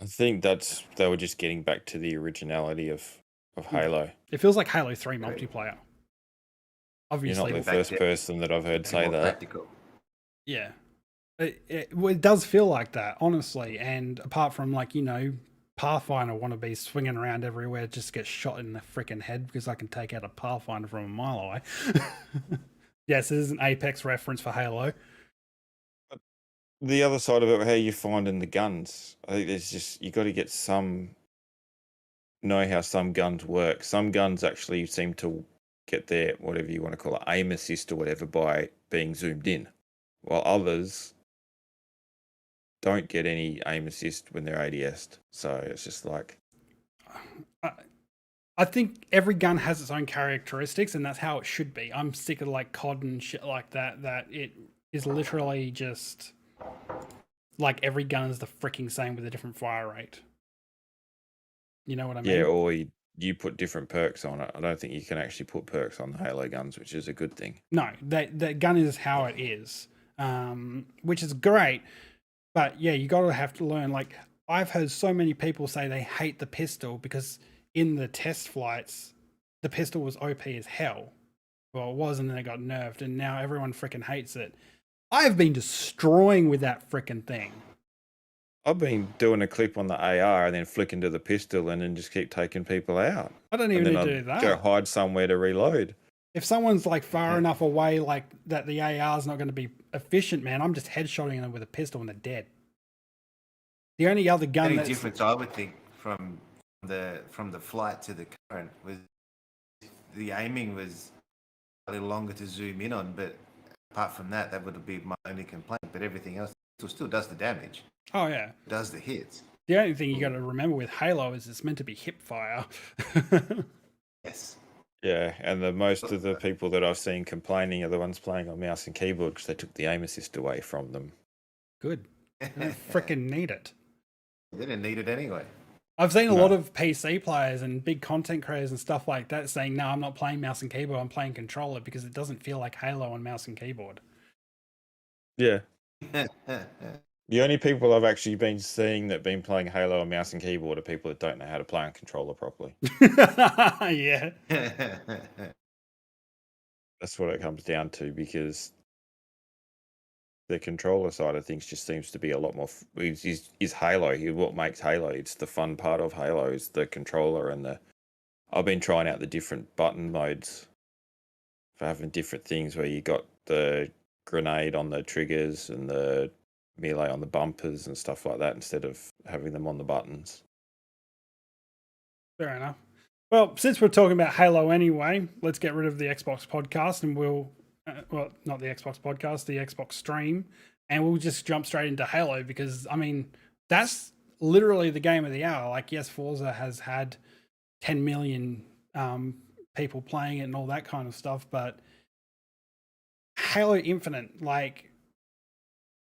I think they were just getting back to the originality of Halo. It feels like Halo 3 multiplayer. Obviously, you're not the first person that I've heard say that. Practical. Yeah, it does feel like that, honestly. And apart from like, Pathfinder wannabe swinging around everywhere, just get shot in the freaking head because I can take out a Pathfinder from a mile away. Yes, this is an Apex reference for Halo. The other side of it, how you finding the guns, I think there's just, you got to know how some guns work. Some guns actually seem to get their, whatever you want to call it, aim assist or whatever by being zoomed in, while others don't get any aim assist when they're ADS'd. So it's just like, I think every gun has its own characteristics, and that's how it should be. I'm sick of like COD and shit like that it is literally just like every gun is the freaking same with a different fire rate. You know what I mean? Yeah, or you put different perks on it. I don't think you can actually put perks on the Halo guns, which is a good thing. No, that gun is how it is, which is great. But yeah, you have to learn. Like, I've heard so many people say they hate the pistol because in the test flights, the pistol was OP as hell. Well, it was, and then it got nerfed, and now everyone freaking hates it. I've been destroying with that freaking thing. I've been doing a clip on the AR and then flicking to the pistol and then just keep taking people out. I don't even need to do that. Go hide somewhere to reload. If someone's like far enough away, like that, the AR is not going to be efficient, man. I'm just headshotting them with a pistol and they're dead. The only other gun the only difference I would think from the flight to the current was the aiming was a little longer to zoom in on, but apart from that, that would be my only complaint. But everything else still does the damage. Oh yeah, it does the hits. The only thing you got to remember with Halo is it's meant to be hip fire. Yes. Yeah, and most of the people that I've seen complaining are the ones playing on mouse and keyboard because they took the aim assist away from them. Good. I don't freaking need it. They didn't need it anyway. I've seen a lot of PC players and big content creators and stuff like that saying, no, I'm not playing mouse and keyboard, I'm playing controller because it doesn't feel like Halo on mouse and keyboard. Yeah. The only people I've actually been seeing that been playing Halo on mouse and keyboard are people that don't know how to play on controller properly. Yeah. That's what it comes down to, because the controller side of things just seems to be a lot more. Is Halo? What makes Halo? It's the fun part of Halo is the controller and the. I've been trying out the different button modes for having different things where you got the grenade on the triggers and the melee on the bumpers and stuff like that instead of having them on the buttons. Fair enough. Well, since we're talking about Halo anyway, let's get rid of the Xbox podcast and we'll, well, not the Xbox podcast, the Xbox stream, and we'll just jump straight into Halo because, I mean, that's literally the game of the hour. Like, yes, Forza has had 10 million people playing it and all that kind of stuff, but Halo Infinite, like,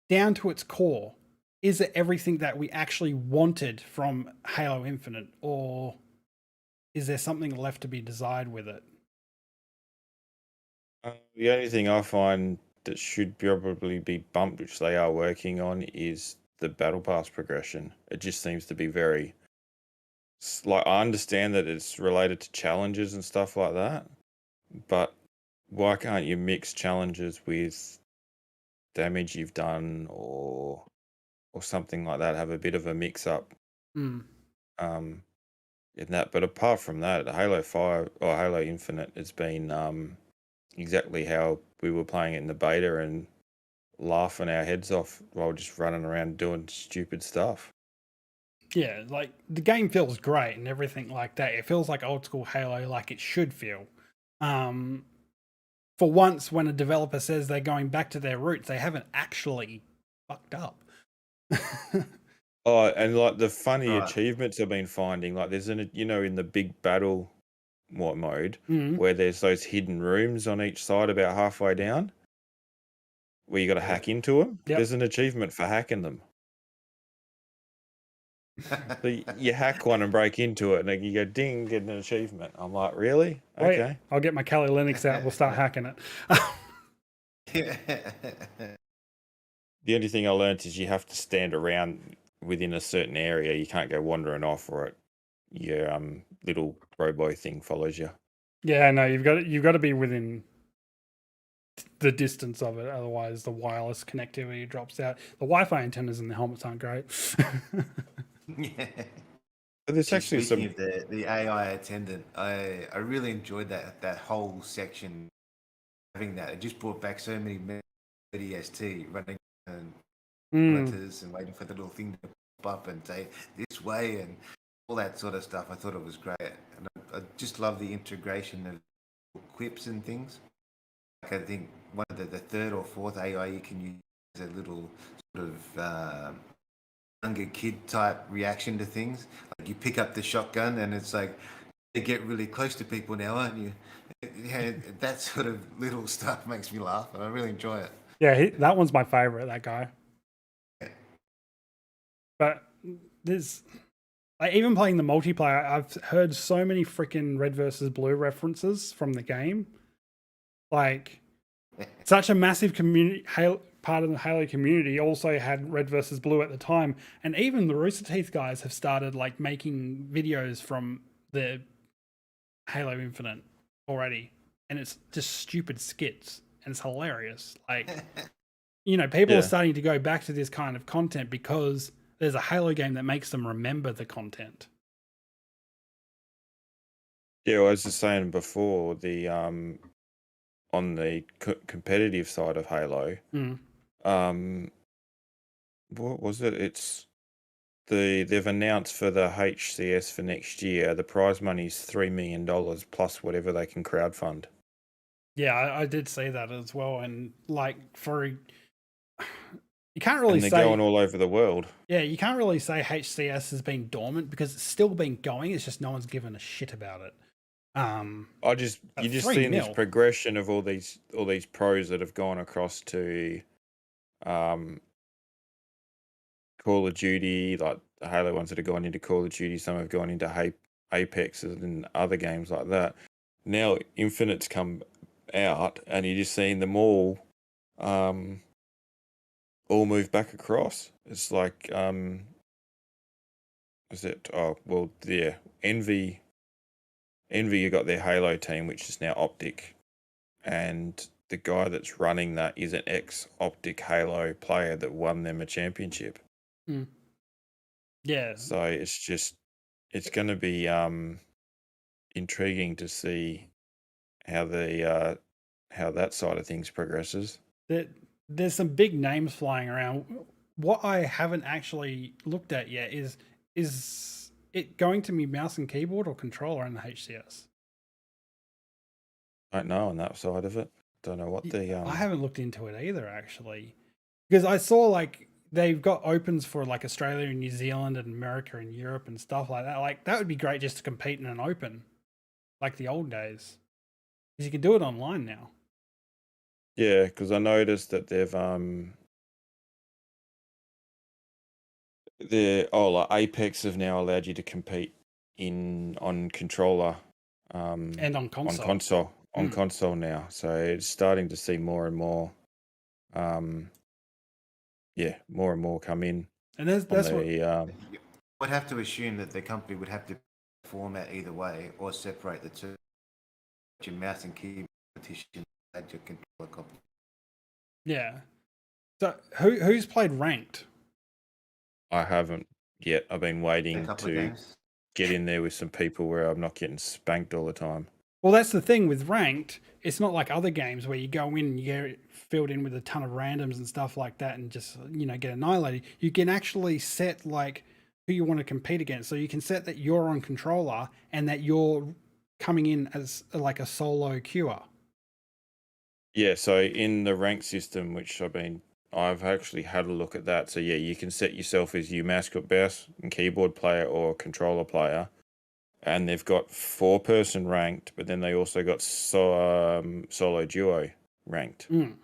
down to its core, is it everything that we actually wanted from Halo Infinite, or is there something left to be desired with it? The only thing I find that should probably be bumped, which they are working on, is the Battle Pass progression. It just seems to be very... Like, I understand that it's related to challenges and stuff like that, but why can't you mix challenges with damage you've done or something like that? Have a bit of a mix up. In that, but apart from that, Halo 5 or Halo Infinite has been exactly how we were playing it in the beta and laughing our heads off while just running around doing stupid stuff. Yeah, like the game feels great and everything like that. It feels like old school Halo, like it should feel. For once, when a developer says they're going back to their roots, they haven't actually fucked up. Oh, and like the funny achievements I've been finding, like there's in the big battle mode where there's those hidden rooms on each side about halfway down where you got to hack into them. Yep. There's an achievement for hacking them. So you hack one and break into it, and you go ding, get an achievement. I'm like, really? Wait, okay. I'll get my Kali Linux out. We'll start hacking it. The only thing I learned is you have to stand around within a certain area. You can't go wandering off, or your little robo thing follows you. Yeah, no, you've got to be within the distance of it. Otherwise, the wireless connectivity drops out. The Wi-Fi antennas in the helmets aren't great. Yeah. But there's actually Speaking of the AI attendant, I really enjoyed that whole section. Having that, it just brought back so many BDST running and monitors and waiting for the little thing to pop up and say this way and all that sort of stuff. I thought it was great, and I just love the integration of quips and things. Like I think one of the third or fourth AI you can use as a little sort of younger kid type reaction to things. Like you pick up the shotgun and it's like they get really close to people now, aren't you? Yeah, that sort of little stuff makes me laugh, and I really enjoy it. Yeah, that one's my favorite. That guy. But there's, like, even playing the multiplayer, I've heard so many freaking Red versus Blue references from the game. Like, such a massive community, part of the Halo community also had Red versus Blue at the time, and even the Rooster Teeth guys have started like making videos from the Halo Infinite already, and it's just stupid skits, and it's hilarious. Like, people are starting to go back to this kind of content because there's a Halo game that makes them remember the content. Yeah, well, I was just saying before, the on the competitive side of Halo, what was it? It's they've announced for the HCS for next year, the prize money is $3 million plus whatever they can crowdfund. Yeah, I did see that as well, and like you can't really say they're going all over the world. Yeah, you can't really say HCS has been dormant because it's still been going. It's just no one's given a shit about it. You At just 3 seen this mil. progression of all these pros that have gone across to um, Call of Duty, like the Halo ones that have gone into Call of Duty. Some have gone into Apex and other games like that. Now Infinite's come out, and you're just seeing them all move back across. It's like is it? Oh well, yeah. Envy. You got their Halo team, which is now Optic, and the guy that's running that is an ex-Optic Halo player that won them a championship. Yeah. So it's going to be intriguing to see how that side of things progresses. There's some big names flying around. What I haven't actually looked at yet is it going to be mouse and keyboard or controller in the HCS? I don't know on that side of it. Don't know what the I haven't looked into it either, actually, because I saw like they've got opens for like Australia and New Zealand and America and Europe and stuff like that. Like that would be great just to compete in an open, like the old days, because you can do it online now. Yeah, because I noticed that they've like Apex have now allowed you to compete on controller And on console. on console now. So it's starting to see more and more more and more come in. And that's what would have to assume that the company would have to format either way or separate the two. Your mouse and keyboard competition and your controller competition. Yeah. So who's played ranked? I haven't yet. I've been waiting to Games. get in there with some people where I'm not getting spanked all the time. Well, that's the thing with ranked. It's not like other games where you go in and you get filled in with a ton of randoms and stuff like that and just, get annihilated. You can actually set like who you want to compete against. So you can set that you're on controller and that you're coming in as like a solo queuer. Yeah, so in the rank system, which I've actually had a look at that. So yeah, you can set yourself as you mouse and keyboard player or controller player, and they've got 4-person ranked, but then they also got solo duo ranked. And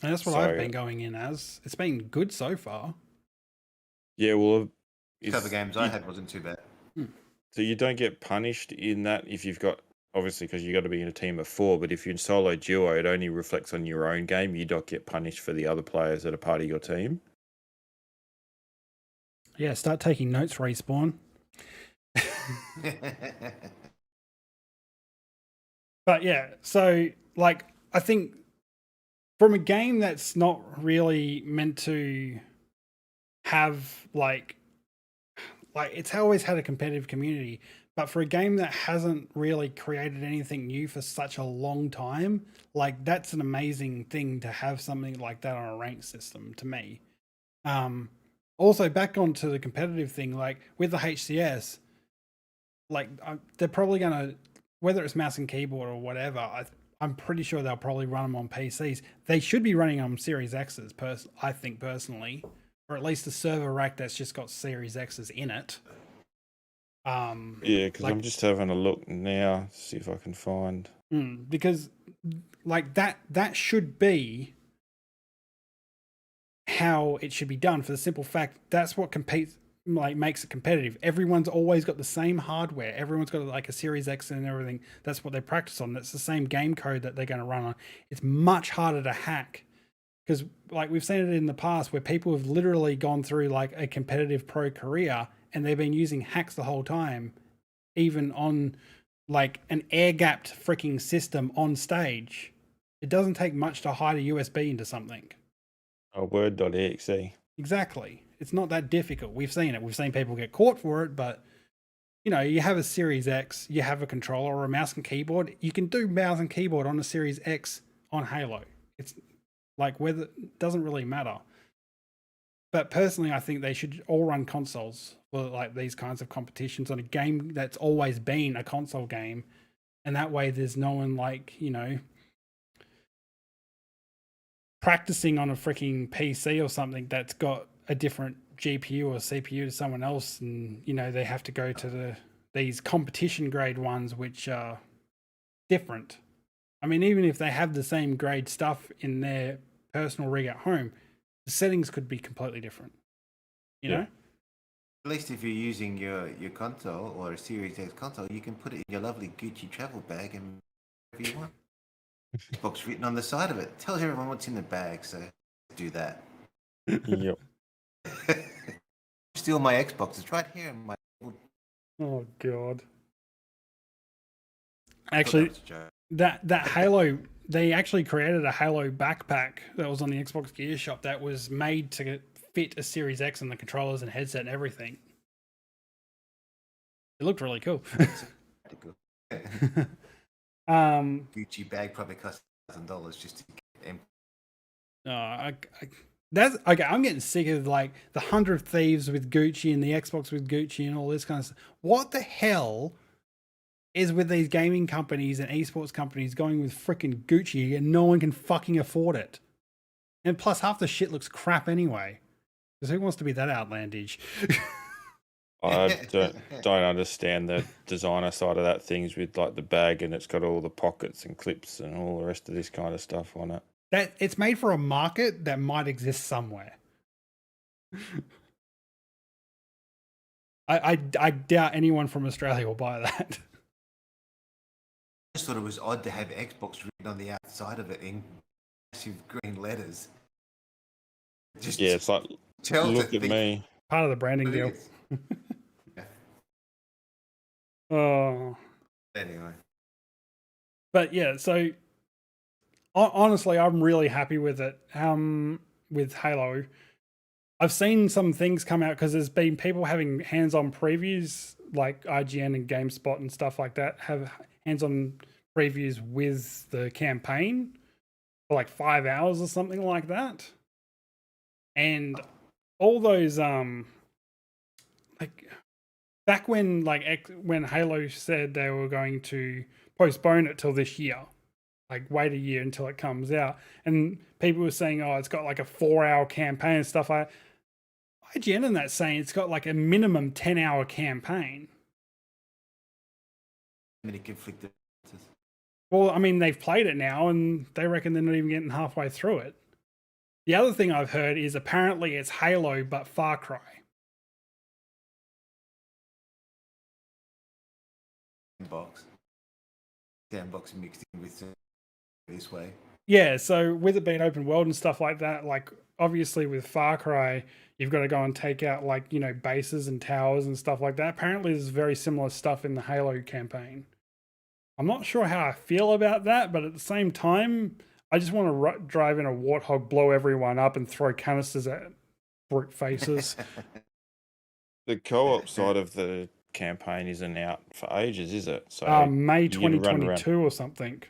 that's what I've been going in as. It's been good so far. Yeah, well, a couple of games I had wasn't too bad. So you don't get punished in that if you've got, obviously, because you got to be in a team of 4, but if you're in solo duo, it only reflects on your own game. You don't get punished for the other players that are part of your team. Yeah, start taking notes, Respawn. But yeah, so like I think from a game that's not really meant to have like it's always had a competitive community, but for a game that hasn't really created anything new for such a long time, like that's an amazing thing to have something like that on a rank system to me. Also back onto the competitive thing, like with the HCS, like they're probably going to, whether it's mouse and keyboard or whatever, I'm pretty sure they'll probably run them on PCs. They should be running on Series X's, I think personally, or at least a server rack that's just got Series X's in it. Yeah, because I'm just having a look now, see if I can find. Because like that should be how it should be done, for the simple fact that's what makes it competitive. Everyone's always got the same hardware. Everyone's got like a Series X and everything. That's what they practice on. That's the same game code that they're going to run on. It's much harder to hack because like we've seen it in the past where people have literally gone through like a competitive pro career and they've been using hacks the whole time, even on like an air-gapped freaking system on stage. It doesn't take much to hide a USB into something. Oh, word.exe. Exactly. It's not that difficult. We've seen it. We've seen people get caught for it, but you have a Series X, you have a controller or a mouse and keyboard. You can do mouse and keyboard on a Series X on Halo. It's like whether it doesn't really matter. But personally, I think they should all run consoles for like these kinds of competitions on a game that's always been a console game. And that way there's no one like, practicing on a freaking PC or something that's got a different GPU or CPU to someone else, and they have to go to these competition grade ones, which are different. I mean, even if they have the same grade stuff in their personal rig at home, the settings could be completely different. You know? At least if you're using your console or a Series X console, you can put it in your lovely Gucci travel bag and whatever you want. Xbox written on the side of it. Tells everyone what's in the bag, so do that. Yep. Steal my Xbox. It's right here in my... Oh, God. Actually, that Halo, they actually created a Halo backpack that was on the Xbox Gear Shop that was made to fit a Series X and the controllers and headset and everything. It looked really cool. Gucci bag probably cost $1,000 just to get empty. That's okay. I'm getting sick of like the 100 Thieves with Gucci and the Xbox with Gucci and all this kind of stuff. What the hell is with these gaming companies and esports companies going with freaking Gucci and no one can fucking afford it? And plus, half the shit looks crap anyway. Because who wants to be that outlandish? I don't understand the designer side of that. Things with like the bag and it's got all the pockets and clips and all the rest of this kind of stuff on it. That it's made for a market that might exist somewhere. I doubt anyone from Australia will buy that. I just thought it was odd to have Xbox written on the outside of it in massive green letters. Yeah, it's like, look at me. Part of the branding deal. Oh. Anyway. But yeah, so honestly, I'm really happy with it. With Halo, I've seen some things come out because there's been people having hands-on previews, like IGN and GameSpot and stuff like that, have hands-on previews with the campaign for like 5 hours or something like that. And all those like back when when Halo said they were going to postpone it till this year, like wait a year until it comes out, and people were saying, oh, it's got like a 4-hour campaign and stuff like that. IGN and that saying it's got like a minimum 10-hour campaign. Many conflicted. Well, I mean, they've played it now and they reckon they're not even getting halfway through it. The other thing I've heard is apparently it's Halo but Far Cry. Sandbox mixed in with this way. Yeah, so with it being open world and stuff like that, like obviously with Far Cry, you've got to go and take out like, bases and towers and stuff like that. Apparently there's very similar stuff in the Halo campaign. I'm not sure how I feel about that, but at the same time, I just want to drive in a Warthog, blow everyone up and throw canisters at brute faces. The co-op side of the campaign isn't out for ages, is it? So May 2022 or something.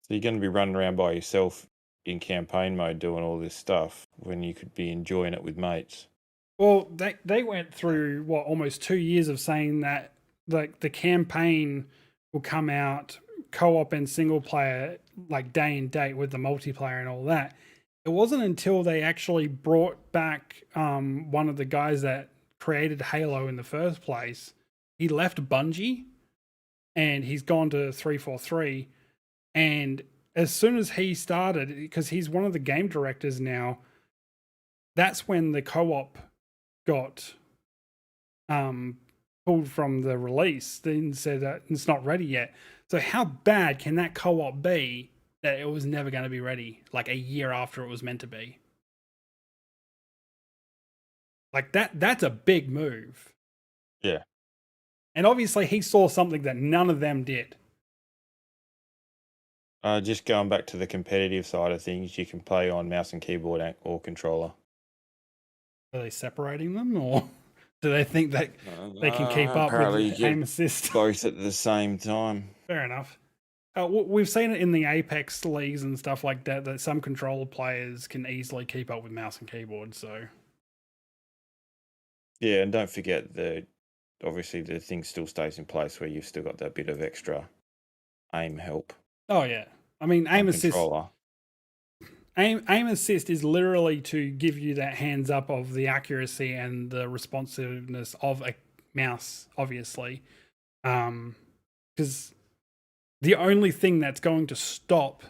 So you're going to be running around by yourself in campaign mode doing all this stuff when you could be enjoying it with mates. Well, they went through almost 2 years of saying that like the campaign will come out co-op and single player like day and date with the multiplayer and all that. It wasn't until they actually brought back one of the guys that created Halo in the first place. He left Bungie and he's gone to 343. And as soon as he started, because he's one of the game directors now, that's when the co-op got pulled from the release. Then said that it's not ready yet. So how bad can that co-op be that it was never going to be ready, like a year after it was meant to be? Like that's a big move. Yeah. And obviously he saw something that none of them did. Just going back to the competitive side of things, you can play on mouse and keyboard or controller. Are they separating them, or do they think that they can keep up with aim assist? Both at the same time. Fair enough. We've seen it in the Apex leagues and stuff like that, that some controller players can easily keep up with mouse and keyboard. So yeah, and don't forget obviously the thing still stays in place where you've still got that bit of extra aim help. Oh yeah, I mean aim assist. Aim assist is literally to give you that hands up of the accuracy and the responsiveness of a mouse, obviously. Because the only thing that's going to stop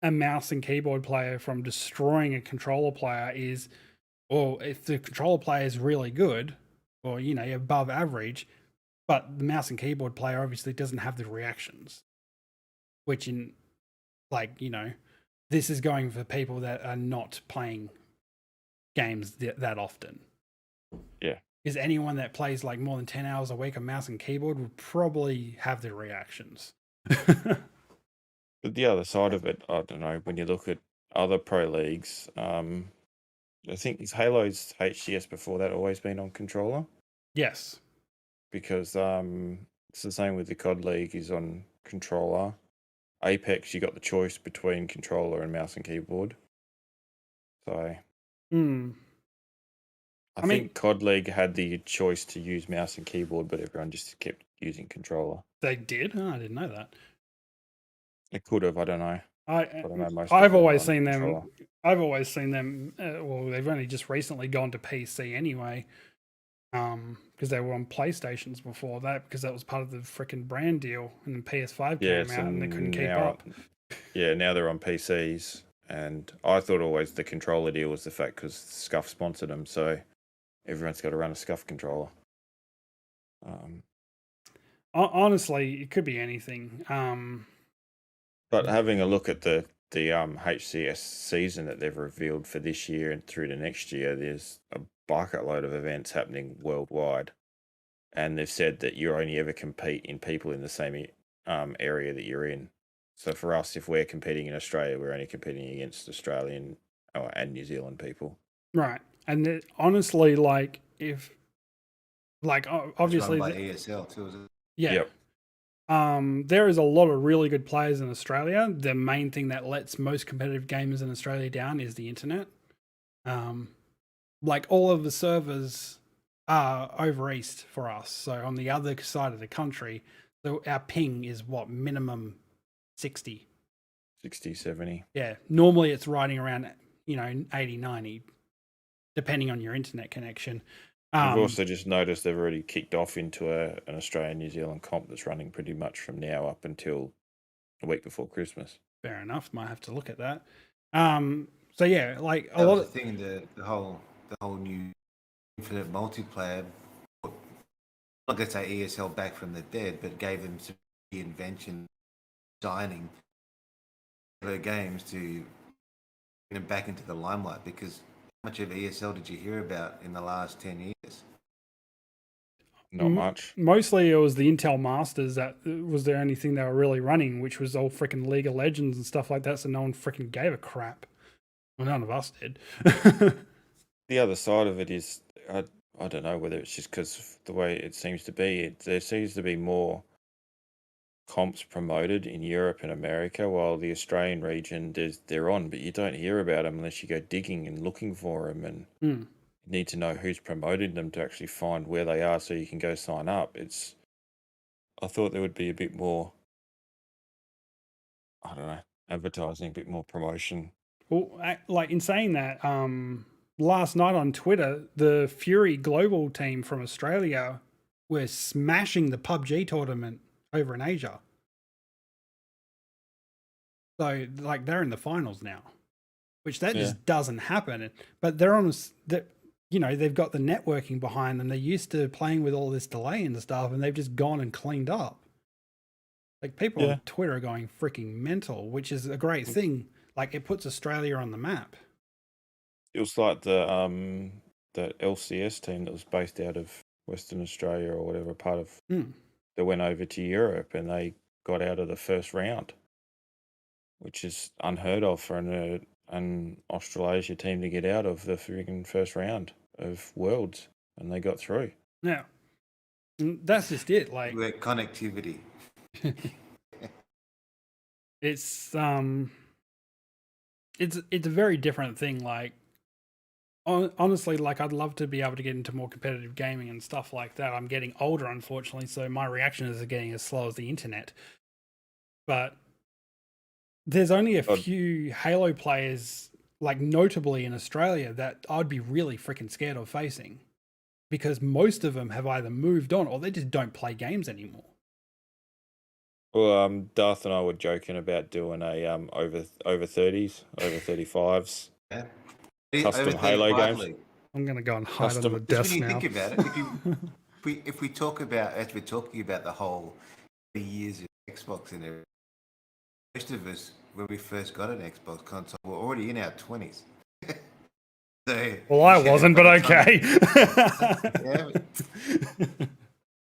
a mouse and keyboard player from destroying a controller player is, or if the controller player is really good, or above average, but the mouse and keyboard player obviously doesn't have the reactions, which this is going for people that are not playing games that often. Yeah. Because anyone that plays like more than 10 hours a week on mouse and keyboard would probably have the reactions. But the other side of it, I don't know, when you look at other pro leagues, I think is Halo's HCS before that always been on controller? Yes. Because it's the same with the COD League is on controller. Apex, you got the choice between controller and mouse and keyboard. So I think COD League had the choice to use mouse and keyboard, but everyone just kept using controller. They did? Oh, I didn't know that. It could have, I don't know. I've always seen them. I've always seen them. Well, they've only just recently gone to PC anyway, because they were on PlayStations before that, because that was part of the freaking brand deal, and then PS5 came out and they couldn't keep up. Yeah, now they're on PCs, and I thought always the controller deal was the fact because Scuff sponsored them, so everyone's got to run a Scuff controller. Honestly, it could be anything. But having a look at the HCS season that they've revealed for this year and through to next year, there's a bucket load of events happening worldwide, and they've said that you only ever compete in people in the same area that you're in. So for us, if we're competing in Australia, we're only competing against Australian and New Zealand people. Right, and honestly, obviously, by ESL too, is it? Yeah. Yep. There is a lot of really good players in Australia. The main thing that lets most competitive gamers in Australia down is the internet. All of the servers are over east for us. So on the other side of the country, so our ping is minimum 60. 60, 70. Yeah. Normally it's riding around, 80, 90, depending on your internet connection. I've also just noticed they've already kicked off into an Australia-New Zealand comp that's running pretty much from now up until a week before Christmas. Fair enough. Might have to look at that. So yeah, a lot of the thing, the whole new infinite multiplayer. I'm not gonna say ESL back from the dead, but gave them some reinvention, signing their games to bring them back into the limelight. Because how much of ESL did you hear about in the last 10 years? Not much. Mostly it was the Intel Masters that was the only thing they were really running, which was all freaking League of Legends and stuff like that, so no one freaking gave a crap. Well, none of us did. The other side of it is, I don't know whether it's just because the way it seems to be, there seems to be more comps promoted in Europe and America, while the Australian region, they're on, but you don't hear about them unless you go digging and looking for them, and you need to know who's promoting them to actually find where they are so you can go sign up. I thought there would be a bit more, I don't know, advertising, a bit more promotion. Well, in saying that, last night on Twitter, the Fury Global team from Australia were smashing the PUBG tournament over in Asia. So, they're in the finals now, which just doesn't happen. But they're on, they've got the networking behind them. They're used to playing with all this delay and stuff, and they've just gone and cleaned up. People on Twitter are going freaking mental, which is a great thing. It puts Australia on the map. It was like the LCS team that was based out of Western Australia or whatever part of that went over to Europe, and they got out of the first round, which is unheard of for an Australasia team to get out of the freaking first round of Worlds, and they got through. Yeah, that's just it. Connectivity. It's a very different thing. Honestly, I'd love to be able to get into more competitive gaming and stuff like that. I'm getting older, unfortunately, so my reactions are getting as slow as the internet. But there's only a few Halo players, notably in Australia, that I'd be really freaking scared of facing, because most of them have either moved on or they just don't play games anymore. Well, Darth and I were joking about doing a over 30s, over 35s Yeah. custom Over Halo 35 games. league. I'm gonna go and hide under the Custom. Because when desk you now. think about it, if we talk about, as we're talking about the whole 3 years of Xbox and everything, most of us, when we first got an Xbox console, were already in our 20s. So, Well, I yeah, wasn't, by but the time- okay. Yeah,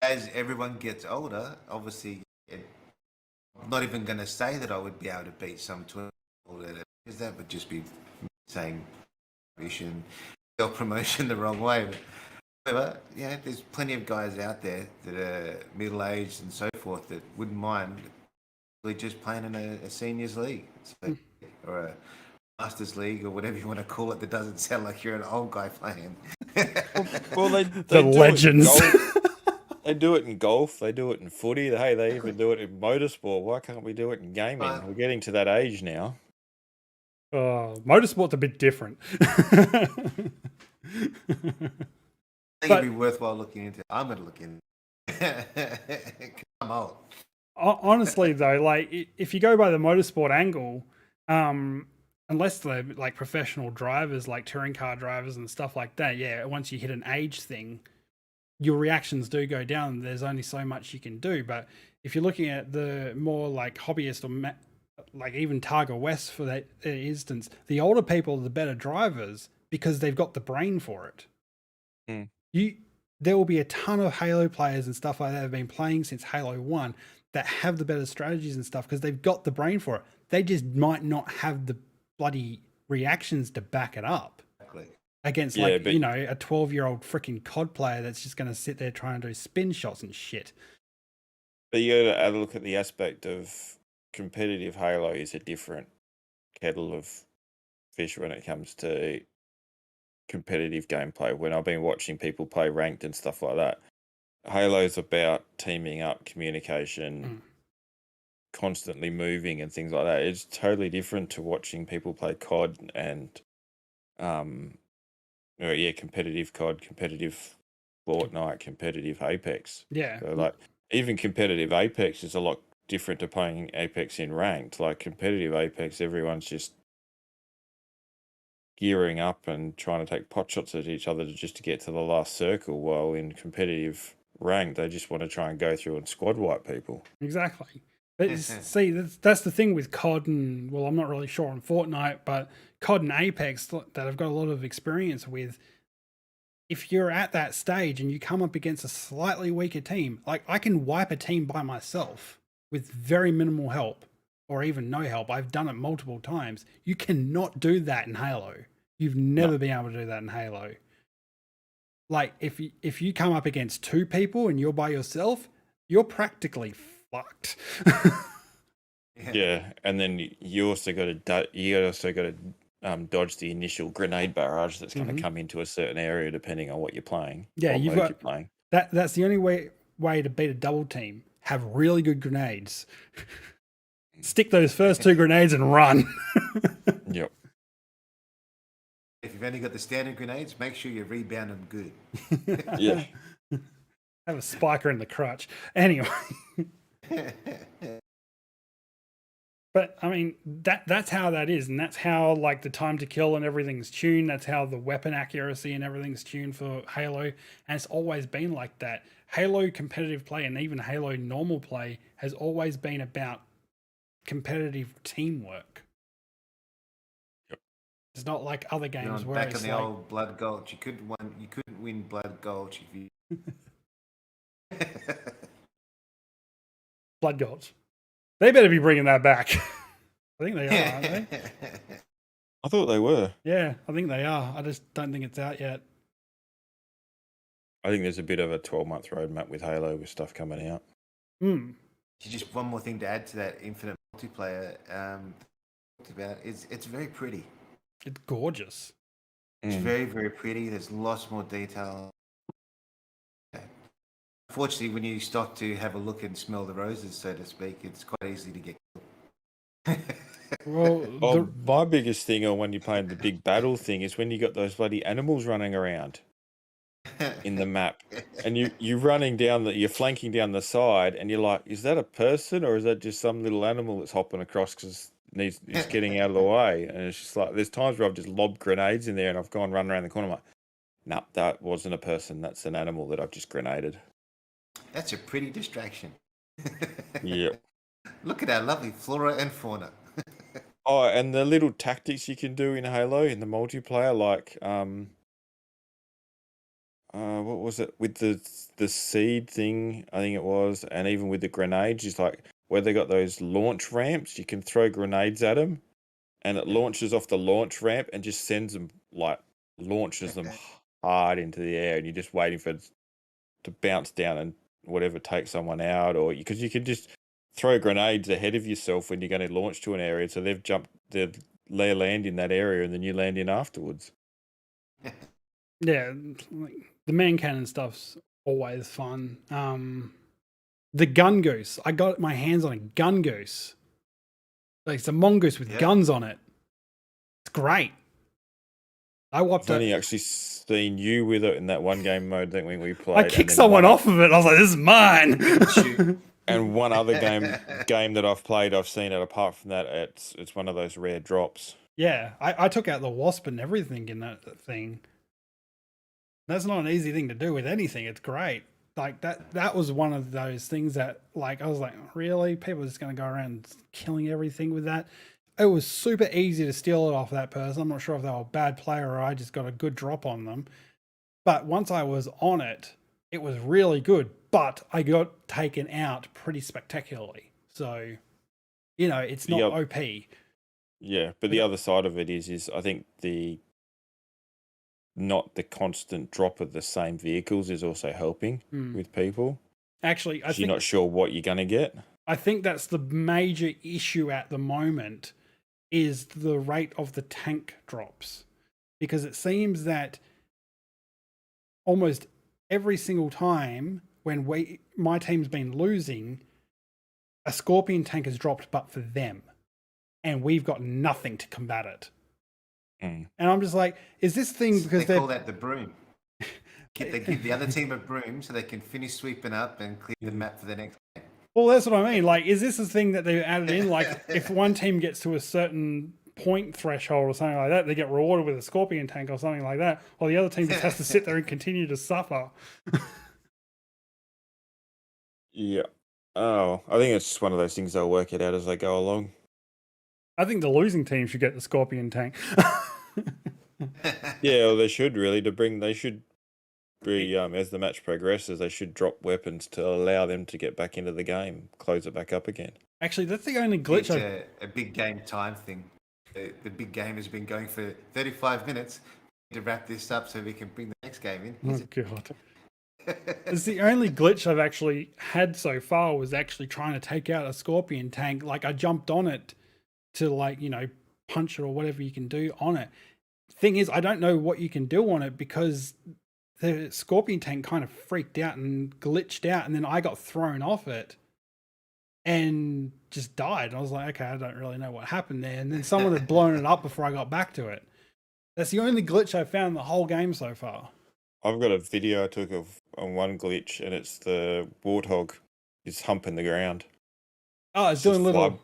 as everyone gets older, obviously, I'm not even going to say that I would be able to beat some 20 because that would just be saying promotion the wrong way. However, yeah, there's plenty of guys out there that are middle-aged and so forth that wouldn't mind just playing in a seniors league, or a masters league, or whatever you want to call it. That doesn't sound like you're an old guy playing. Well, they The do legends. It in golf. They do it in golf. They do it in footy. Hey, they even do it in motorsport. Why can't we do it in gaming? We're getting to that age now. Motorsport's a bit different. I think it'd be worthwhile looking into. I'm going to look into. I'm old. Honestly, though, like if you go by the motorsport angle, unless they're like professional drivers, like touring car drivers and stuff like that, yeah, once you hit an age thing, your reactions do go down. There's only so much you can do. But if you're looking at the more like hobbyist or like even Targa West for that instance, the older people are the better drivers because they've got the brain for it. There will be a ton of Halo players and stuff like that have been playing since Halo 1 that have the better strategies and stuff because they've got the brain for it. They just might not have the bloody reactions to back it up. Exactly. Against, a 12-year-old freaking COD player that's just going to sit there trying to do spin shots and shit. But you got to look at the aspect of competitive Halo is a different kettle of fish when it comes to competitive gameplay. When I've been watching people play ranked and stuff like that, Halo's about teaming up, communication, constantly moving and things like that. It's totally different to watching people play COD and competitive COD, competitive Fortnite, competitive Apex. Yeah. So like even competitive Apex is a lot different to playing Apex in ranked. Like competitive Apex, everyone's just gearing up and trying to take pot shots at each other just to get to the last circle, while in competitive rank they just want to try and go through and squad wipe people. Exactly. But see, that's the thing with COD and, well, I'm not really sure on Fortnite, but COD and Apex that I've got a lot of experience with, if you're at that stage and you come up against a slightly weaker team, like I can wipe a team by myself with very minimal help or even no help. I've done it multiple times. You cannot do that in Halo. You've never been able to do that in Halo. Like if you come up against two people and you're by yourself, you're practically fucked. Yeah, and then you also got to dodge the initial grenade barrage that's going to come into a certain area depending on what you're playing. Yeah, you're playing. That's the only way to beat a double team. Have really good grenades. Stick those first two grenades and run. Yep. If you've only got the standard grenades, make sure you rebound them good. Yeah. Have a spiker in the crotch. Anyway. But I mean, that's how that is, and that's how like the time to kill and everything's tuned. That's how the weapon accuracy and everything's tuned for Halo, and it's always been like that. Halo competitive play and even Halo normal play has always been about competitive teamwork. Yep. It's not like other games where back it's in the like, old Blood Gulch, you couldn't win Blood Gulch if you. Blood Gulch. They better be bringing that back. I think they are, aren't they? I thought they were. Yeah, I think they are. I just don't think it's out yet. I think there's a bit of a 12-month roadmap with Halo with stuff coming out. Just one more thing to add to that infinite multiplayer about it's very pretty. It's gorgeous. It's very, very pretty. There's lots more detail. Unfortunately, when you start to have a look and smell the roses, so to speak, it's quite easy to get killed. Well, my biggest thing on when you're playing the big battle thing is when you got those bloody animals running around. in the map, and you're running down you're flanking down the side, and you're like, is that a person or is that just some little animal that's hopping across because it's getting out of the way? And it's just like, there's times where I've just lobbed grenades in there and I've gone run around the corner. I'm like, no, that wasn't a person. That's an animal that I've just grenaded. That's a pretty distraction. Yeah. Look at our lovely flora and fauna. Oh, and the little tactics you can do in Halo in the multiplayer, like what was it with the seed thing? I think it was, and even with the grenades, it's like where they got those launch ramps. You can throw grenades at them, and it launches off the launch ramp and just sends them launches them hard into the air, and you're just waiting for it to bounce down and whatever take someone out, or because you can just throw grenades ahead of yourself when you're going to launch to an area, so they land in that area, and then you land in afterwards. Yeah, like, the man cannon stuff's always fun. The gun goose. I got my hands on a gun goose. Like, it's a mongoose with guns on it. It's great. I've only actually seen you with it in that one game mode that when we played. I kicked someone off of it. I was like, this is mine. And one other game that I've played, I've seen it. Apart from that, it's one of those rare drops. Yeah, I took out the wasp and everything in that thing. That's not an easy thing to do with anything. It's great. Like that was one of those things that, like, I was like, really? People are just going to go around killing everything with that? It was super easy to steal it off that person. I'm not sure if they were a bad player or I just got a good drop on them. But once I was on it, it was really good. But I got taken out pretty spectacularly. So, it's not OP. Yeah, but the other side of it is I think not the constant drop of the same vehicles is also helping with people. Actually, I think you're not sure what you're going to get. I think that's the major issue at the moment is the rate of the tank drops. Because it seems that almost every single time when my team's been losing, a Scorpion tank has dropped but for them. And we've got nothing to combat it. And I'm just like, is this thing because they call that the broom? They give the other team a broom so they can finish sweeping up and clear the map for the next game. Well, that's what I mean. Like, is this a thing that they've added in? Like, if one team gets to a certain point threshold or something like that, they get rewarded with a Scorpion tank or something like that, while the other team just has to sit there and continue to suffer. Yeah. Oh, I think it's just one of those things they'll work it out as they go along. I think the losing team should get the Scorpion tank. Yeah, well, they should really. They should be, as the match progresses, they should drop weapons to allow them to get back into the game, close it back up again. Actually, that's the only glitch. It's a big game time thing. The big game has been going for 35 minutes to wrap this up so we can bring the next game in. Oh, God. It's the only glitch I've actually had so far was actually trying to take out a Scorpion tank. Like, I jumped on it to, like, punch it or whatever you can do on it. Thing is, I don't know what you can do on it because the Scorpion tank kind of freaked out and glitched out, and then I got thrown off it and just died. And I was like, okay, I don't really know what happened there. And then someone had blown it up before I got back to it. That's the only glitch I've found in the whole game so far. I've got a video I took on one glitch, and it's the warthog is humping the ground. Oh, it's doing little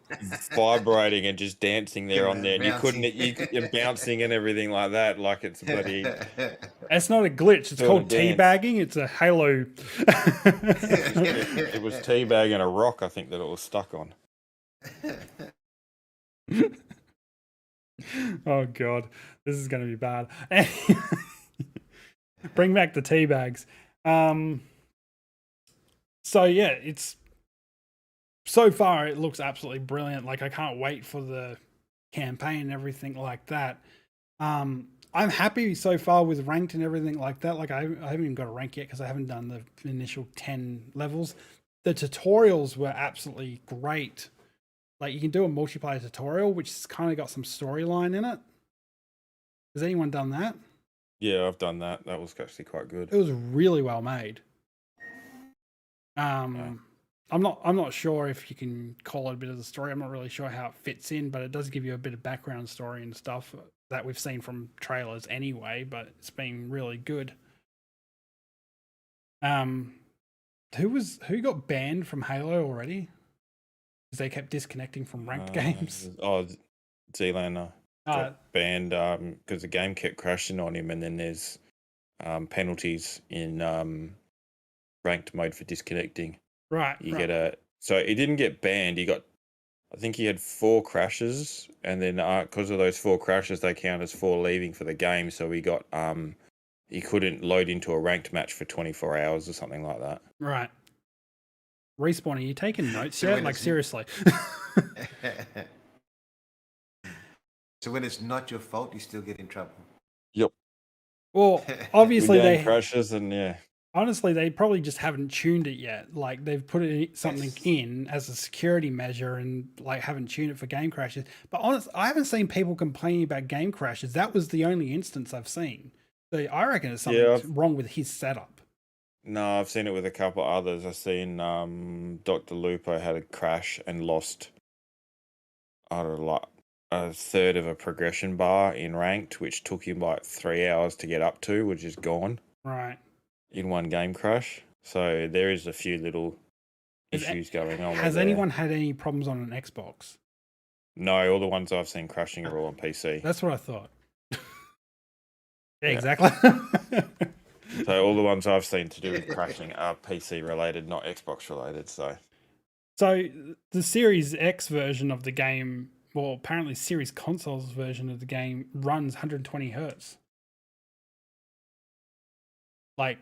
vibrating and just dancing there on there, and you're bouncing and everything like that, like it's bloody. It's not a glitch. It's called teabagging. It's a Halo. It was teabagging a rock, I think, that it was stuck on. Oh God, this is going to be bad. Bring back the teabags. So yeah, it's. So far, it looks absolutely brilliant. Like, I can't wait for the campaign and everything like that. I'm happy so far with ranked and everything like that. Like, I haven't even got a rank yet because I haven't done the initial 10 levels. The tutorials were absolutely great. Like, you can do a multiplayer tutorial, which has kind of got some storyline in it. Has anyone done that? Yeah, I've done that. That was actually quite good. It was really well made. Yeah. I'm not sure if you can call it a bit of the story. I'm not really sure how it fits in, but it does give you a bit of background story and stuff that we've seen from trailers anyway, but it's been really good. Who got banned from Halo already? Because they kept disconnecting from ranked games. Zealander got banned because the game kept crashing on him, and then there's penalties in ranked mode for disconnecting. Right. So he didn't get banned. I think he had 4 crashes, and then because of those 4 crashes, they count as 4 leaving for the game. So he got he couldn't load into a ranked match for 24 hours or something like that. Right. Respawn, are you taking notes yet? Like, seriously. So when it's not your fault, you still get in trouble. Yep. Well, obviously they crashes, and yeah. Honestly, they probably just haven't tuned it yet. Like, they've put something in as a security measure and like haven't tuned it for game crashes. But I haven't seen people complaining about game crashes. That was the only instance I've seen. So I reckon there's something wrong with his setup. No, I've seen it with a couple others. I've seen Dr. Lupo had a crash and lost, I don't know, like a third of a progression bar in ranked, which took him like 3 hours to get up to, which is gone. Right. In one game crash. So there is a few little issues going on. Has anyone had any problems on an Xbox? No, all the ones I've seen crashing are all on PC. That's what I thought. Yeah, exactly. So all the ones I've seen to do with crashing are PC related, not Xbox related. So the Series X version of the game, well, apparently Series Consoles version of the game runs 120 hertz. Like,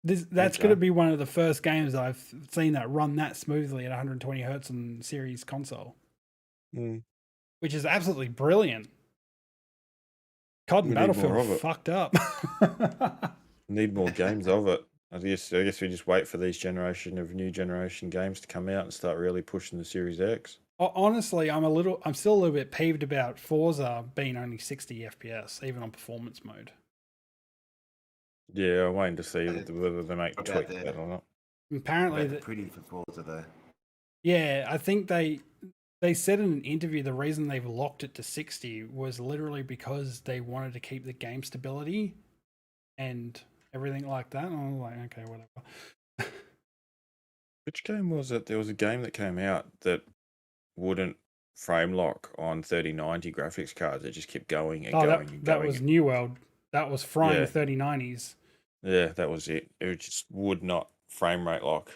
that's going to be one of the first games that I've seen that run that smoothly at 120 hertz on Series console, which is absolutely brilliant. COD and Battlefield fucked up. Need more games of it. I guess we just wait for these new generation games to come out and start really pushing the Series X. Honestly, I'm still a little bit peeved about Forza being only 60 FPS, even on performance mode. Yeah, I'm waiting to see whether they make tweaks that or not. Apparently, pretty for Forza though. Yeah, I think they said in an interview the reason they've locked it to 60 was literally because they wanted to keep the game stability and everything like that. And I was like, okay, whatever. Which game was it? There was a game that came out that wouldn't frame lock on 3090 graphics cards. It just kept going and going and going. That was New World. That was frying 3090s. Yeah, that was it. It just would not frame rate lock.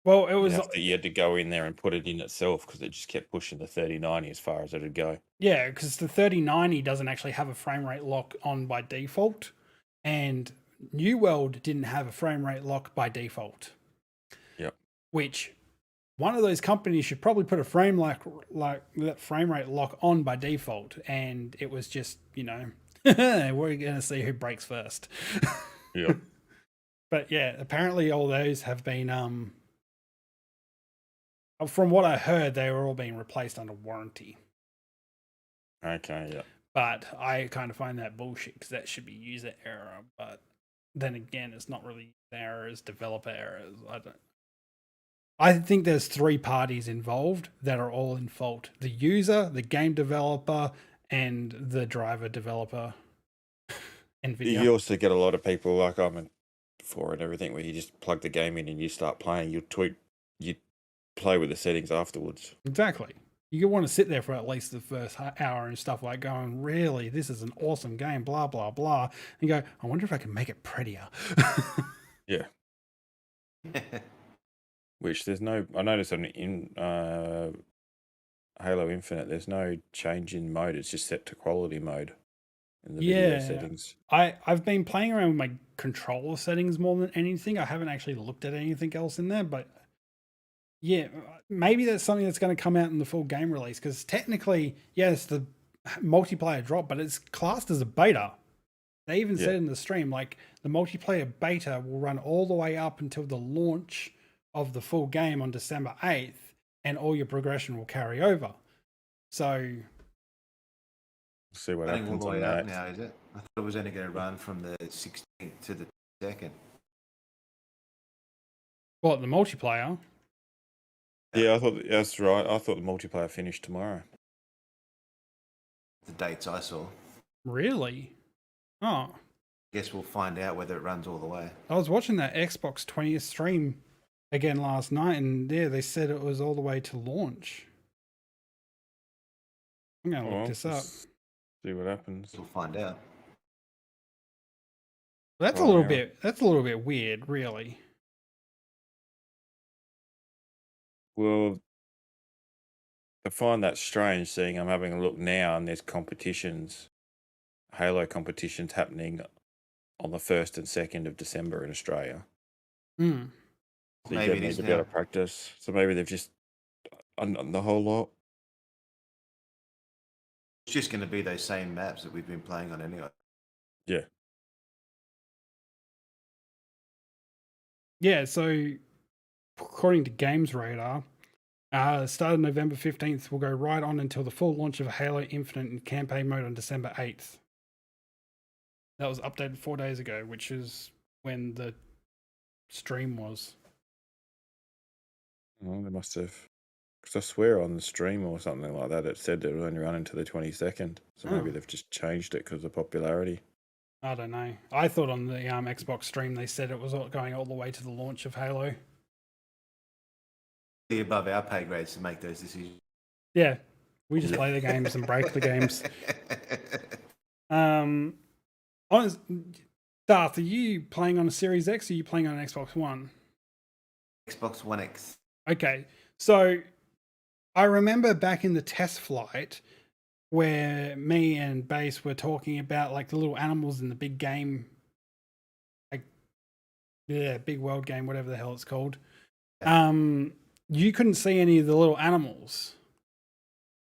Well, it was you had to go in there and put it in itself because it just kept pushing the 3090 as far as it would go. Yeah, because the 3090 doesn't actually have a frame rate lock on by default, and New World didn't have a frame rate lock by default. Yep. Which one of those companies should probably put a frame that frame rate lock on by default, and it was just, we're gonna see who breaks first. Yep. But yeah, apparently all those have been from what I heard, they were all being replaced under warranty. Okay, yeah. But I kind of find that bullshit because that should be user error. But then again, it's not really errors, developer errors. I think there's 3 parties involved that are all in fault: the user, the game developer, and the driver developer. NVIDIA. You also get a lot of people like I'm in for and everything where you just plug the game in and you start playing. You play with the settings afterwards. Exactly. You want to sit there for at least the first hour and stuff like going, really, this is an awesome game, blah, blah, blah. And you go, I wonder if I can make it prettier. Yeah. Which I noticed in Halo Infinite, there's no change in mode. It's just set to quality mode in the video settings. I've been playing around with my controller settings more than anything. I haven't actually looked at anything else in there, but yeah, maybe that's something that's going to come out in the full game release, because technically, yes, the multiplayer drop, but it's classed as a beta. They even said in the stream, like, the multiplayer beta will run all the way up until the launch of the full game on December 8th, and all your progression will carry over. So, see what happens on that. Now, is it? I thought it was only going to run from the 16th to the 2nd. What, the multiplayer? Yeah, I thought that's right. I thought the multiplayer finished tomorrow. The dates I saw. Really? Oh. Guess we'll find out whether it runs all the way. I was watching that Xbox 20th stream again last night, and they said it was all the way to launch. I'm gonna look this up. See what happens. We'll find out. That's a little bit weird, really. Well, I find that strange seeing I'm having a look now and there's competitions, Halo competitions happening on the 1st and 2nd of December in Australia. Hmm. So you Maybe don't it need is to be able now. to practice. So maybe they've just undone the whole lot. It's just going to be those same maps that we've been playing on anyway. Yeah. Yeah, so according to Games Radar, start of November 15th will go right on until the full launch of Halo Infinite in campaign mode on December 8th. That was updated 4 days ago, which is when the stream was. Well, they must have. Because I swear on the stream or something like that, it said it would only run until the 22nd. So maybe they've just changed it because of popularity. I don't know. I thought on the Xbox stream they said it was going all the way to the launch of Halo. Above our pay grades to make those decisions. Yeah, we just play the games and break the games. Darth, are you playing on a Series X or are you playing on an Xbox One? Xbox One X. Okay, so I remember back in the test flight where me and Bass were talking about like the little animals in the big game, like big world game, whatever the hell it's called. You couldn't see any of the little animals.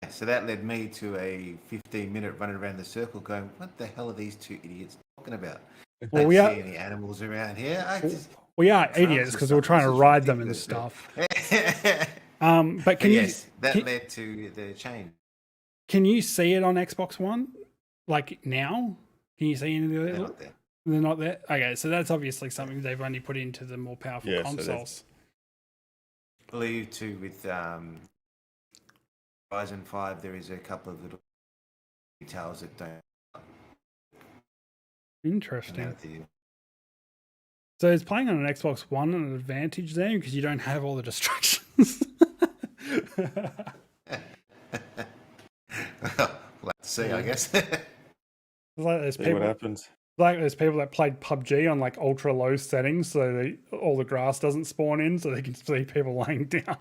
So that led me to a 15-minute run around the circle going, what the hell are these two idiots talking about? Well, I don't see any animals around here. We are idiots because we're trying to ride them and stuff. But that led to the change. Can you see it on Xbox One? Like now? Can you see any of the They're not there. They're not there? Okay, so that's obviously something they've only put into the more powerful consoles. I believe too with Ryzen 5 there is a couple of little details that don't. Interesting. So is playing on an Xbox One an advantage then because you don't have all the distractions? We'll have to see, I guess. It's like those people. What happens? Like those people that played PUBG on like ultra low settings, so all the grass doesn't spawn in, so they can see people laying down.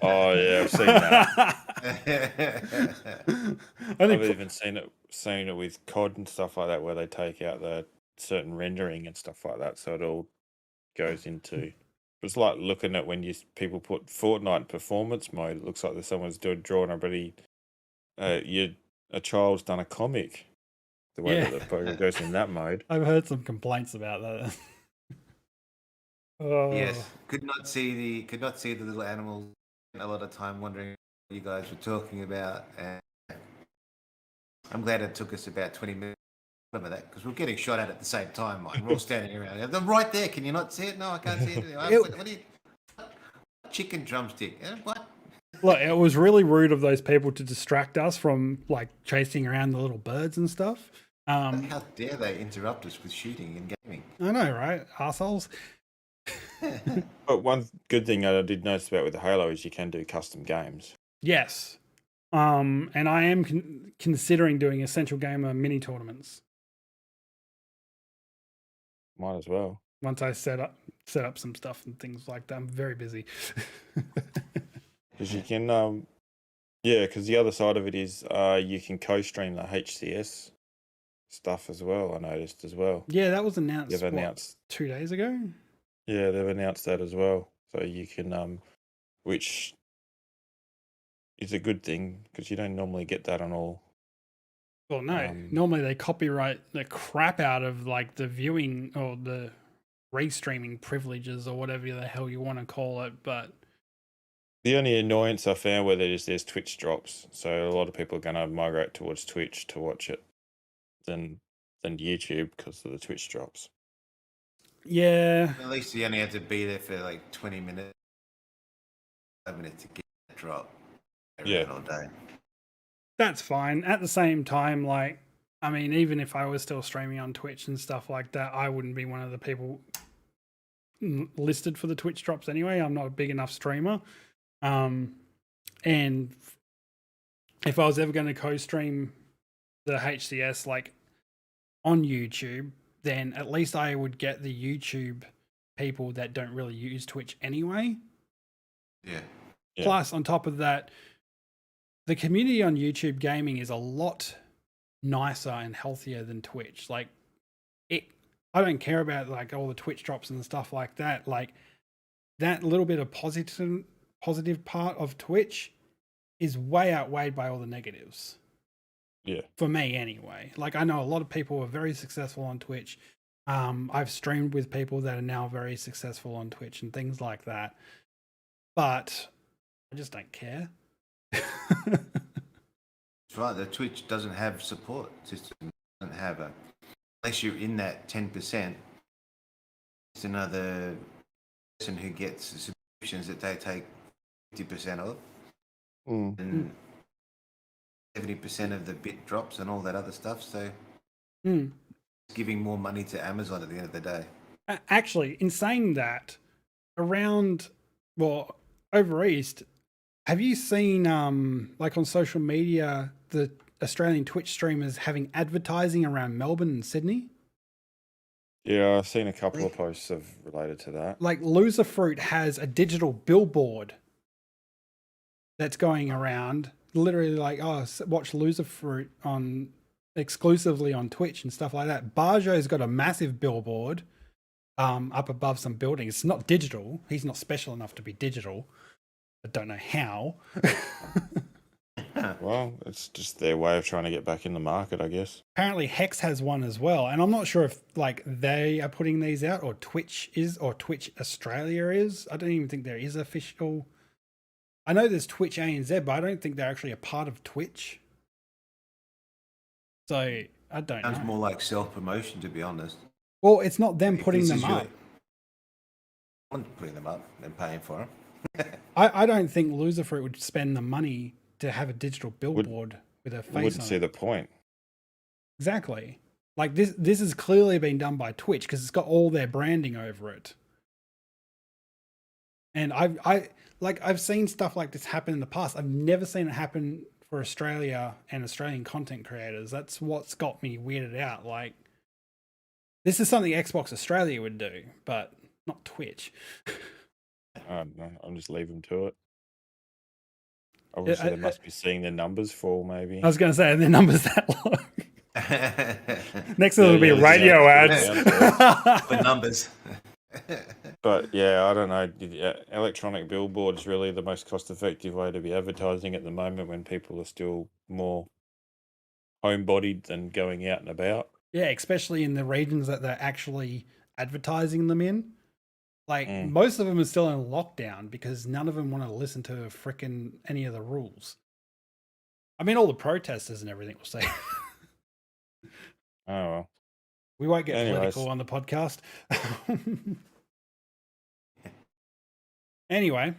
Oh yeah, I've seen that. I've even seen it with COD and stuff like that, where they take out the certain rendering and stuff like that, so it all goes into. It's like looking at when people put Fortnite performance mode. It looks like someone's drawing a child's done a comic. The way that the program goes in that mode. I've heard some complaints about that. Yes, could not see the little animals. A lot of time wondering what you guys were talking about, and I'm glad it took us about 20 minutes of that because we're getting shot at the same time. Mike. We're all standing around. I'm right there. Can you not see it? No, I can't see it. What are you? Chicken drumstick? What? Look, it was really rude of those people to distract us from like chasing around the little birds and stuff. How dare they interrupt us with shooting and gaming? I know, right? Assholes. But one good thing I did notice about with the Halo is you can do custom games. Yes. And I am considering doing Essential Gamer mini tournaments. Might as well. Once I set up some stuff and things like that. I'm very busy. Because you can, because the other side of it is you can co-stream the HCS stuff as well, I noticed as well. Yeah, that was announced, They've announced 2 days ago? Yeah, they've announced that as well. So you can, which is a good thing because you don't normally get that on all. Well, no. Normally they copyright the crap out of like the viewing or the restreaming privileges or whatever the hell you want to call it, but the only annoyance I found with it is there's Twitch drops. So a lot of people are going to migrate towards Twitch to watch it than YouTube because of the Twitch drops. Yeah. At least you only have to be there for like 20 minutes, 5 minutes to get that drop. All day. That's fine. At the same time, like I mean, even if I was still streaming on Twitch and stuff like that, I wouldn't be one of the people listed for the Twitch drops anyway. I'm not a big enough streamer. And if I was ever going to co-stream the HCS like on YouTube, then at least I would get the YouTube people that don't really use Twitch anyway. Yeah. Plus, on top of that, the community on YouTube gaming is a lot nicer and healthier than Twitch. Like, I don't care about like all the Twitch drops and stuff like that. Like, that little bit of positive part of Twitch is way outweighed by all the negatives. Yeah. For me, anyway. Like, I know a lot of people are very successful on Twitch. I've streamed with people that are now very successful on Twitch and things like that. But I just don't care. That's right. The Twitch doesn't have support system. Doesn't have a, unless you're in that 10%. It's another person who gets the subscriptions that they take 50% of, and 70% of the bit drops and all that other stuff. So it's giving more money to Amazon at the end of the day. Actually, in saying that, over East, have you seen like on social media the Australian Twitch streamers having advertising around Melbourne and Sydney? Yeah, I've seen a couple of posts related to that. Like Loser Fruit has a digital billboard that's going around, literally like, watch Loser Fruit exclusively on Twitch and stuff like that. Barjo's got a massive billboard up above some buildings. It's not digital. He's not special enough to be digital. I don't know how. Well, it's just their way of trying to get back in the market, I guess. Apparently Hex has one as well, and I'm not sure if like they are putting these out or Twitch is, or Twitch Australia is. I don't even think there is official. I know there's Twitch ANZ, but I don't think they're actually a part of Twitch. So I don't know. Sounds more like self-promotion, to be honest. Well, it's not them putting them up. I'm putting them up and paying for them. I don't think Loser Fruit would spend the money to have a digital billboard with a face on it. Wouldn't see the point. Exactly. Like this has clearly been done by Twitch because it's got all their branding over it. And I've seen stuff like this happen in the past. I've never seen it happen for Australia and Australian content creators. That's what's got me weirded out. Like, this is something Xbox Australia would do, but not Twitch. I don't know. I'll just leave them to it. Obviously, they must be seeing their numbers fall, maybe. I was going to say, are their numbers that low? Next it'll be radio ads. For numbers. But yeah, I don't know. Electronic billboard is really the most cost-effective way to be advertising at the moment when people are still more homebodied than going out and about. Yeah, especially in the regions that they're actually advertising them in. Like, most of them are still in lockdown because none of them want to listen to frickin' any of the rules. I mean, all the protesters and everything will say. Oh, well. We won't get political on the podcast. Anyway,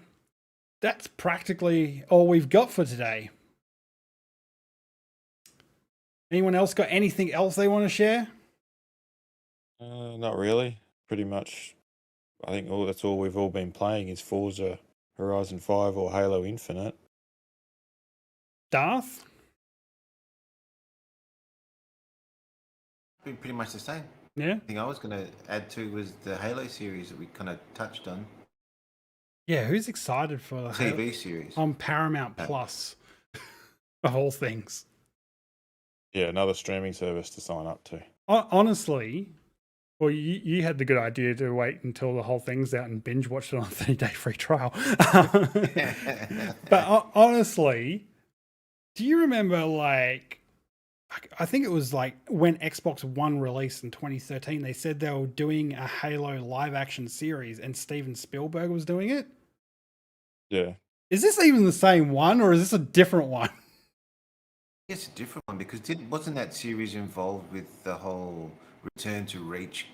that's practically all we've got for today. Anyone else got anything else they want to share? Not really. Pretty much, I think that's all we've all been playing is Forza Horizon 5 or Halo Infinite. Darth? Been pretty much the same. Yeah. The thing I was going to add to was the Halo series that we kind of touched on. Yeah, who's excited for the TV series on Paramount Plus of all things? Yeah, another streaming service to sign up to. Honestly, well, you had the good idea to wait until the whole thing's out and binge watch it on a 30-day free trial. But honestly, do you remember, like, I think it was like when Xbox One released in 2013, they said they were doing a Halo live action series and Steven Spielberg was doing it? Yeah. Is this even the same one or is this a different one? It's a different one because wasn't that series involved with the whole Return to Reach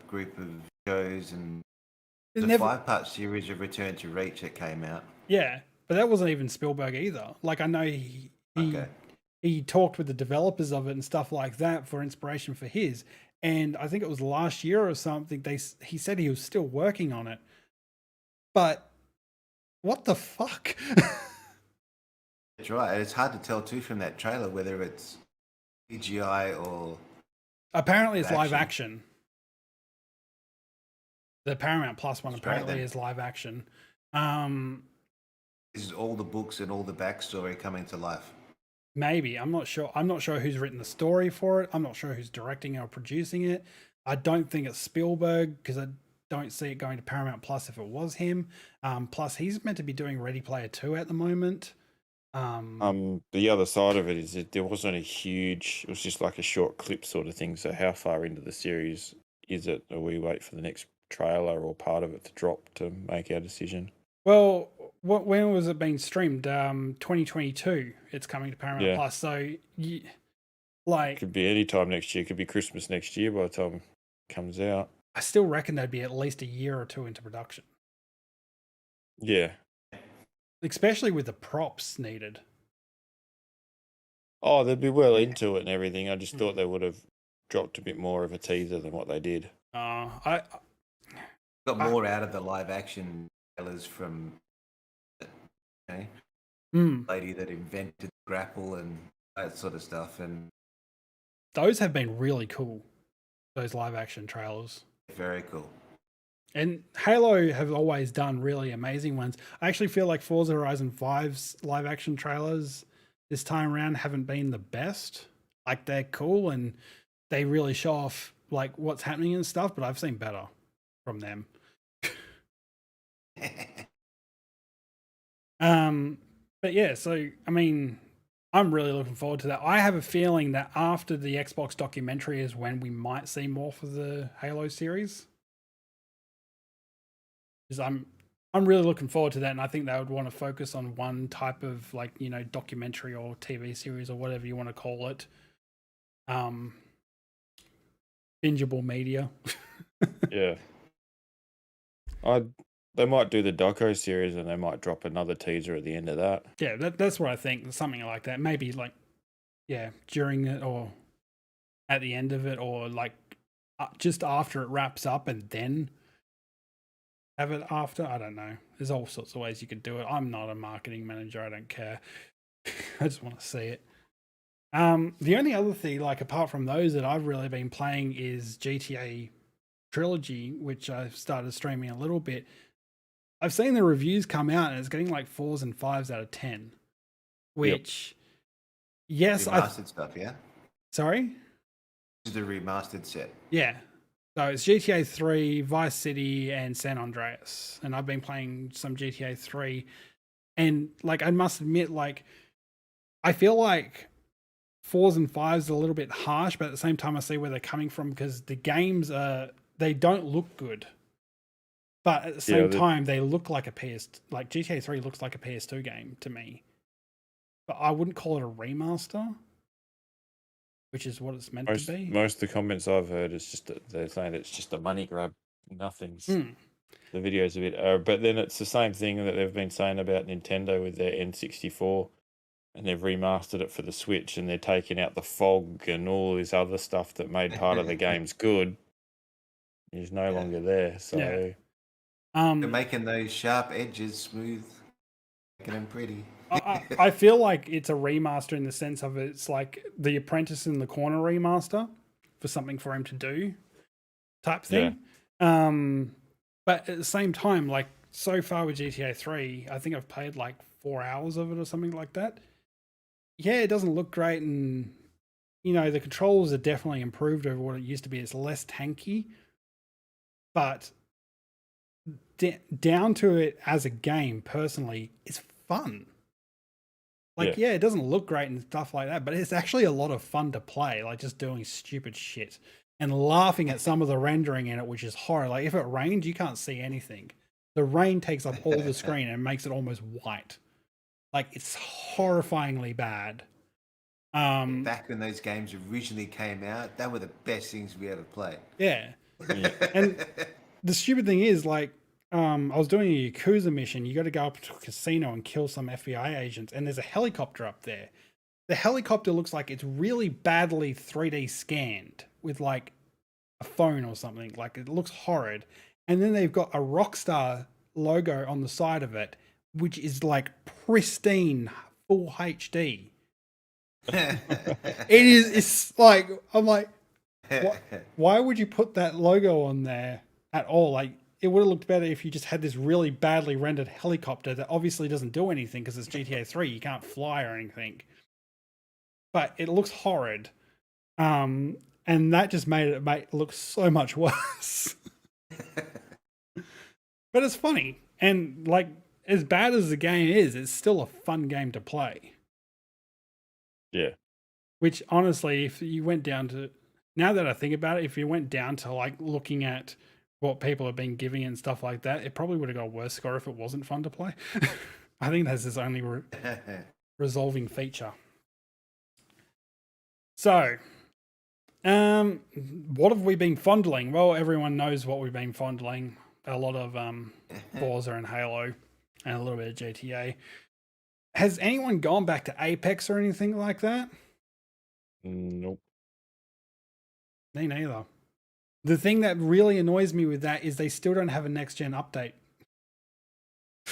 group of shows and the 5-part series of Return to Reach that came out? Yeah, but that wasn't even Spielberg either. Like, I know he he talked with the developers of it and stuff like that for inspiration for his. And I think it was last year or something. He said he was still working on it, but what the fuck? That's right. It's hard to tell too from that trailer whether it's CGI or apparently it's live action. action. The Paramount Plus one That's apparently right, is live action. Is all the books and all the backstory coming to life? Maybe. I'm not sure. I'm not sure who's written the story for it. I'm not sure who's directing or producing it. I don't think it's Spielberg because I don't see it going to Paramount Plus if it was him. Plus, he's meant to be doing Ready Player 2 at the moment. The other side of it is that there wasn't a huge, it was just like a short clip sort of thing. So how far into the series is it? Or we wait for the next trailer or part of it to drop to make our decision? Well, when was it being streamed? 2022. It's coming to Paramount Plus. So, could be any time next year. Could be Christmas next year by the time it comes out. I still reckon they'd be at least a year or two into production. Yeah. Especially with the props needed. Oh, they'd be well into it and everything. I just thought they would have dropped a bit more of a teaser than what they did. I got more out of the live action trailers from lady that invented grapple and that sort of stuff, and those have been really cool. Those live action trailers. Very cool. And Halo have always done really amazing ones. I actually feel like Forza Horizon 5's live action trailers this time around haven't been the best. Like, they're cool and they really show off like what's happening and stuff, but I've seen better from them. But yeah, so I mean, I'm really looking forward to that. I have a feeling that after the Xbox documentary is when we might see more for the Halo series. Because I'm really looking forward to that, and I think they would want to focus on one type of, like, you know, documentary or TV series or whatever you want to call it. Bingeable media. Yeah. They might do the doco series and they might drop another teaser at the end of that. Yeah, that's what I think. Something like that. Maybe like, yeah, during it or at the end of it, or like just after it wraps up and then have it after. I don't know. There's all sorts of ways you could do it. I'm not a marketing manager. I don't care. I just want to see it. The only other thing, like apart from those that I've really been playing, is GTA Trilogy, which I've started streaming a little bit. I've seen the reviews come out and it's getting like 4s and 5s out of 10, which, yes, remastered stuff, yeah. Sorry, This is the remastered set. Yeah, so it's GTA 3, Vice City, and San Andreas, and I've been playing some GTA 3, and like I must admit, like I feel like 4s and 5s are a little bit harsh, but at the same time, I see where they're coming from because the games they don't look good. But at the same time, they look like like GTA 3 looks like a PS2 game to me. But I wouldn't call it a remaster, which is what it's meant to be. Most of the comments I've heard is just that they're saying it's just a money grab. Nothing's. The video's a bit. But then it's the same thing that they've been saying about Nintendo with their N64, and they've remastered it for the Switch, and they're taking out the fog and all this other stuff that made part of the games good. Is no longer there. So. Yeah. They're making those sharp edges smooth, making them pretty. I feel like it's a remaster in the sense of it's like the Apprentice in the Corner remaster for something for him to do type thing. Yeah. But at the same time, like so far with GTA 3, I think I've played like 4 hours of it or something like that. Yeah, it doesn't look great, and you know the controls are definitely improved over what it used to be. It's less tanky, but down to it as a game, personally, it's fun. Like, yeah, it doesn't look great and stuff like that, but it's actually a lot of fun to play, like just doing stupid shit and laughing at some of the rendering in it, which is horror. Like, if it rains, you can't see anything. The rain takes up all the screen and makes it almost white. Like, it's horrifyingly bad. Back when those games originally came out, they were the best things we ever played. Yeah. And the stupid thing is, like, I was doing a Yakuza mission. You got to go up to a casino and kill some FBI agents, and there's a helicopter up there. the helicopter looks like it's really badly 3D scanned with like a phone or something. Like it looks horrid. And then they've got a Rockstar logo on the side of it, which is like pristine full HD. It's like, I'm like, why would you put that logo on there at all? Like, it would have looked better if you just had this really badly rendered helicopter that obviously doesn't do anything because it's GTA 3. You can't fly or anything. But it looks horrid. And that just made it look so much worse. But it's funny. And like, as bad as the game is, it's still a fun game to play. Yeah. Which honestly, if you went down to, now that I think about it, if you went down to like looking at what people have been giving and stuff like that, it probably would have got a worse score if it wasn't fun to play. I think that's its only resolving feature. So, what have we been fondling? Well, everyone knows what we've been fondling. A lot of Forza and Halo and a little bit of GTA. Has anyone gone back to Apex or anything like that? Nope. Me neither. The thing that really annoys me with that is they still don't have a next-gen update.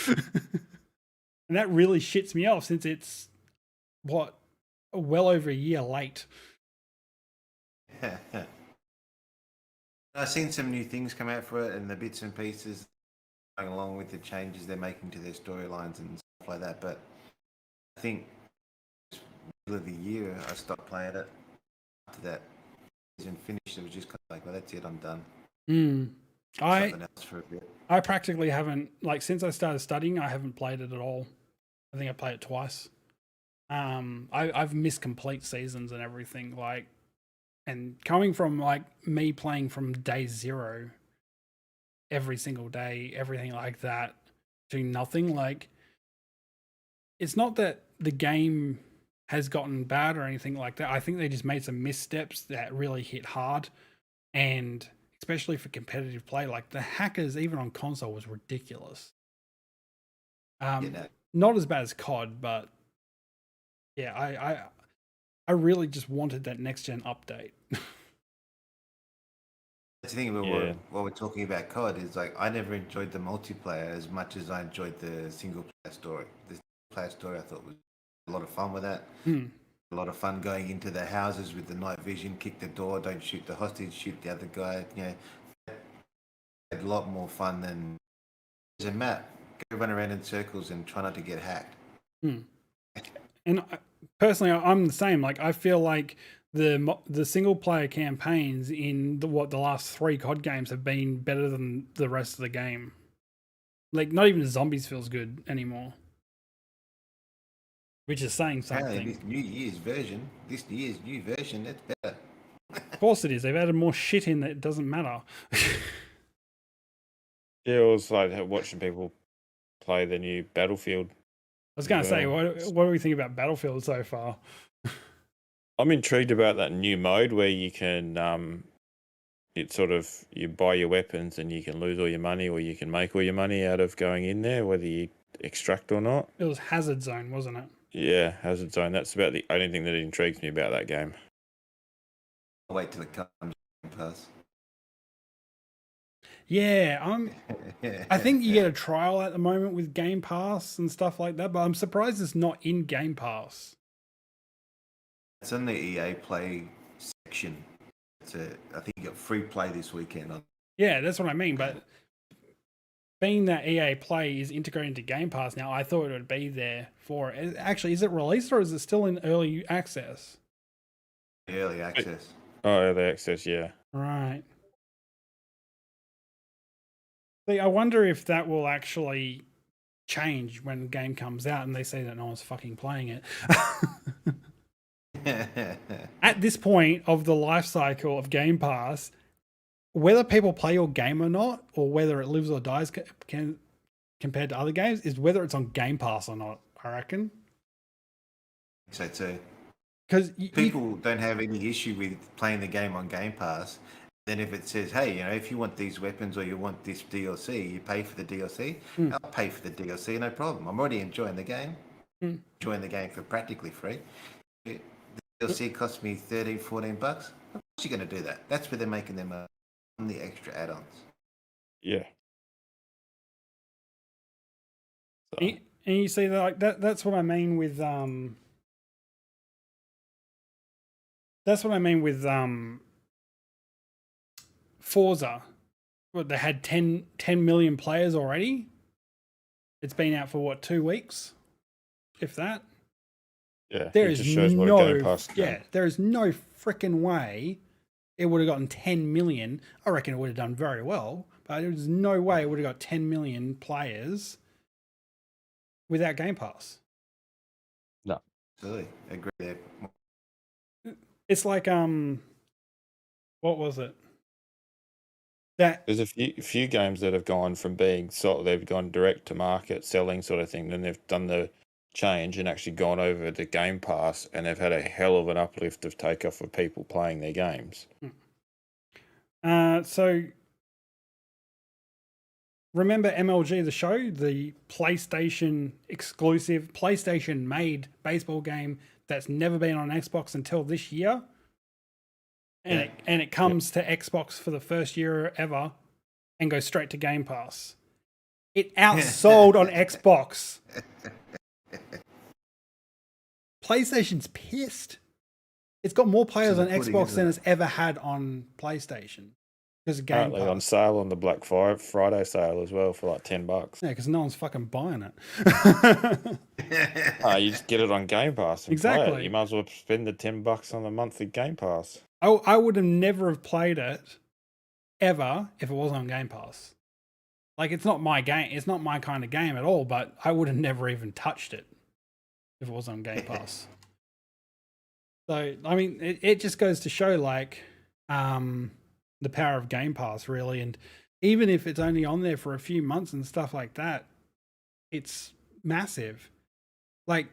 And that really shits me off since it's, what, well over a year late. I've seen some new things come out for it and the bits and pieces going along with the changes they're making to their storylines and stuff like that, but I think middle of the year I stopped playing it. After that season finished, it was just kind of like, well, that's it, I'm done. Something else for a bit. I practically haven't, like, since I started studying, I haven't played it at all. I think I played it twice. I've missed complete seasons and everything, like, and coming from like me playing from day zero every single day, everything like that, doing nothing, like, it's not that the game has gotten bad or anything like that. I think they just made some missteps that really hit hard, and especially for competitive play, like the hackers even on console was ridiculous. Not as bad as COD, but yeah, I really just wanted that next gen update. That's the thing about what we're talking about COD is, like, I never enjoyed the multiplayer as much as I enjoyed the single player story. The single player story I thought was a lot of fun with that. A lot of fun going into the houses with the night vision, kick the door, don't shoot the hostage, shoot the other guy. You know, had a lot more fun than there's a map. Go run around in circles and try not to get hacked. And personally, I'm the same. Like, I feel like the single player campaigns in the last 3 COD games have been better than the rest of the game. Like, not even zombies feels good anymore, which is saying something. This year's new version, it's better. Of course it is. They've added more shit in that it doesn't matter. Yeah, it was like watching people play the new Battlefield. I was going to say, what do we think about Battlefield so far? I'm intrigued about that new mode where you can, it's sort of, you buy your weapons and you can lose all your money, or you can make all your money out of going in there, whether you extract or not. It was Hazard Zone, wasn't it? Yeah, Hazard Zone. That's about the only thing that intrigues me about that game. I'll wait till it comes Pass. Yeah, I think you get a trial at the moment with Game Pass and stuff like that, but I'm surprised it's not in Game Pass. It's in the EA Play section. I think you got free play this weekend. Yeah, that's what I mean. But being that EA Play is integrated into Game Pass now, I thought it would be there for it. Actually, is it released or is it still in early access? Early access. Oh, early access, yeah. Right. See, I wonder if that will actually change when the game comes out and they say that no one's fucking playing it. At this point of the life cycle of Game Pass, whether people play your game or not, or whether it lives or dies compared to other games, is whether it's on Game Pass or not, I reckon. So too. Because people don't have any issue with playing the game on Game Pass. Then if it says, hey, you know, if you want these weapons or you want this DLC, you pay for the DLC. I'll pay for the DLC, no problem. I'm already enjoying the game. Enjoying the game for practically free. the DLC cost me $13-14. Of course you're going to do that. That's where they're making them on the extra add-ons. Yeah. So, And you see that, like that's what I mean with Forza. What, they had 10 million players already. It's been out for what, 2 weeks, if that. yeah, There it is just shows what a no, Game Pass can. yeah, there is no freaking way it would have gotten 10 million. I reckon it would have done very well, but there's no way it would have got 10 million players without Game Pass. No. Absolutely. Agree there. It's like what was it? That There's a few games that have gone from being they've gone direct to market selling sort of thing, then they've done the change and actually gone over to Game Pass, and they've had a hell of an uplift of takeoff of people playing their games. So remember MLG the show, the PlayStation exclusive, PlayStation made baseball game that's never been on Xbox until this year, and it comes to Xbox for the first year ever, and goes straight to Game Pass. It outsold on Xbox. PlayStation's pissed. It's got more players on Xbox than it's ever had on PlayStation. Because Game Apparently Pass. on sale on the Black Friday sale as well for like $10. Yeah, because no one's fucking buying it. You just get it on Game Pass and play Exactly. it. You might as well spend the $10 on the monthly Game Pass. I would have never have played it ever if it wasn't on Game Pass. Like, it's not my game. It's not my kind of game at all, but I would have never even touched it if it was on Game Pass. So, I mean, it just goes to show, like, the power of Game Pass, really. And even if it's only on there for a few months and stuff like that, it's massive. Like,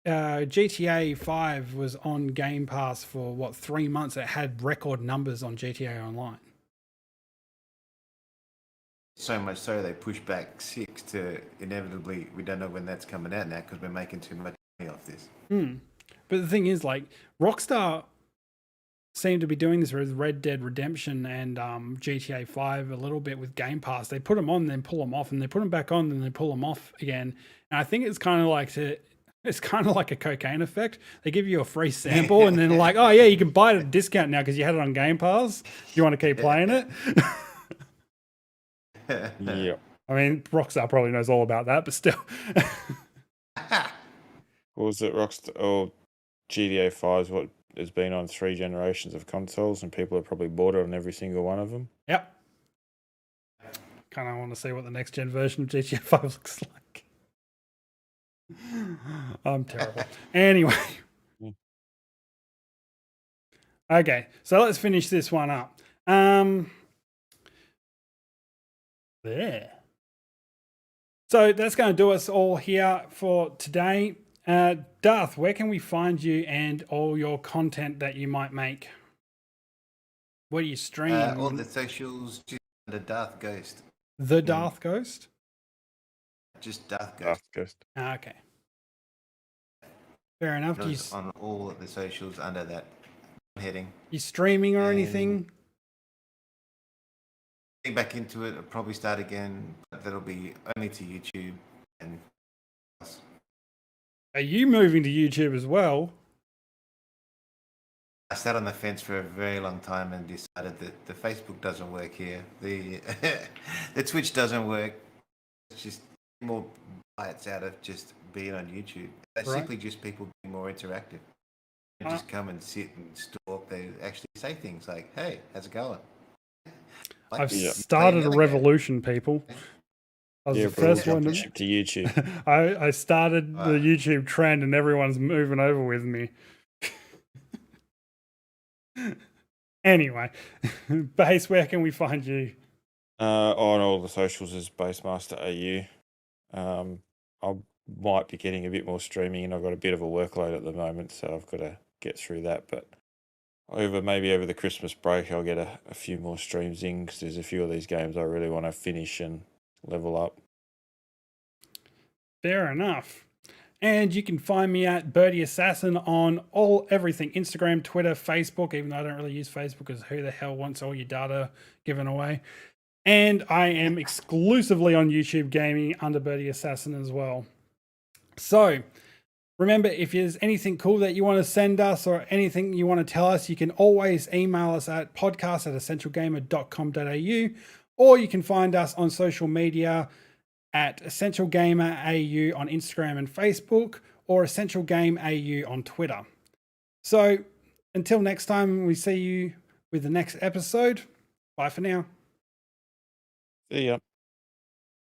GTA 5 was on Game Pass for, what, 3 months? It had record numbers on GTA Online. So much so they pushed back 6 to inevitably, we don't know when that's coming out now because we're making too much money off this. But the thing is, like, Rockstar seem to be doing this with Red Dead Redemption and GTA 5 a little bit with Game Pass. They put them on, then pull them off, and they put them back on, then they pull them off again. And I think it's kind of like a cocaine effect. They give you a free sample, and then like, oh yeah, you can buy it at a discount now because you had it on Game Pass. You want to keep playing it? Yeah. I mean, Rockstar probably knows all about that, but still. What was it, Rockstar? Oh, GTA 5 is what has been on 3 generations of consoles, and people have probably bought it on every single one of them. Yep. Kind of want to see what the next gen version of GTA 5 looks like. I'm terrible. Anyway. Okay, so let's finish this one up. There. So that's going to do us all here for today. Darth, where can we find you and all your content that you might make? Where do you stream? All the socials, just under Darth Ghost. The Darth Ghost? Just Darth Ghost. Darth Ghost. Okay. Fair enough. On all of the socials under that heading. You streaming or anything? Getting back into it, I'll probably start again, but that'll be only to YouTube. And Are you moving to YouTube as well? I sat on the fence for a very long time and decided that the Facebook doesn't work here. The the Twitch doesn't work. It's just more bites out of just being on YouTube. Basically, just people being more interactive. They just come and sit and stalk. They actually say things like, "Hey, how's it going?" Like, I've started a revolution, people. I was the first one to YouTube. I started the YouTube trend, and everyone's moving over with me. Anyway, Bass, where can we find you? On all the socials is BassMstrAU. I might be getting a bit more streaming, and I've got a bit of a workload at the moment, so I've got to get through that. But maybe over the Christmas break, I'll get a few more streams in because there's a few of these games I really want to finish and level up. Fair enough. And you can find me at birdyassassin on everything, Instagram, Twitter, Facebook, even though I don't really use Facebook because who the hell wants all your data given away? And I am exclusively on YouTube Gaming under birdyassassin as well. So remember, if there's anything cool that you want to send us or anything you want to tell us, you can always email us at podcast@essentialgamer.com.au, or you can find us on social media at essentialgamerau on Instagram and Facebook, or essentialgameau on Twitter. So until next time we see you with the next episode, bye for now. See ya.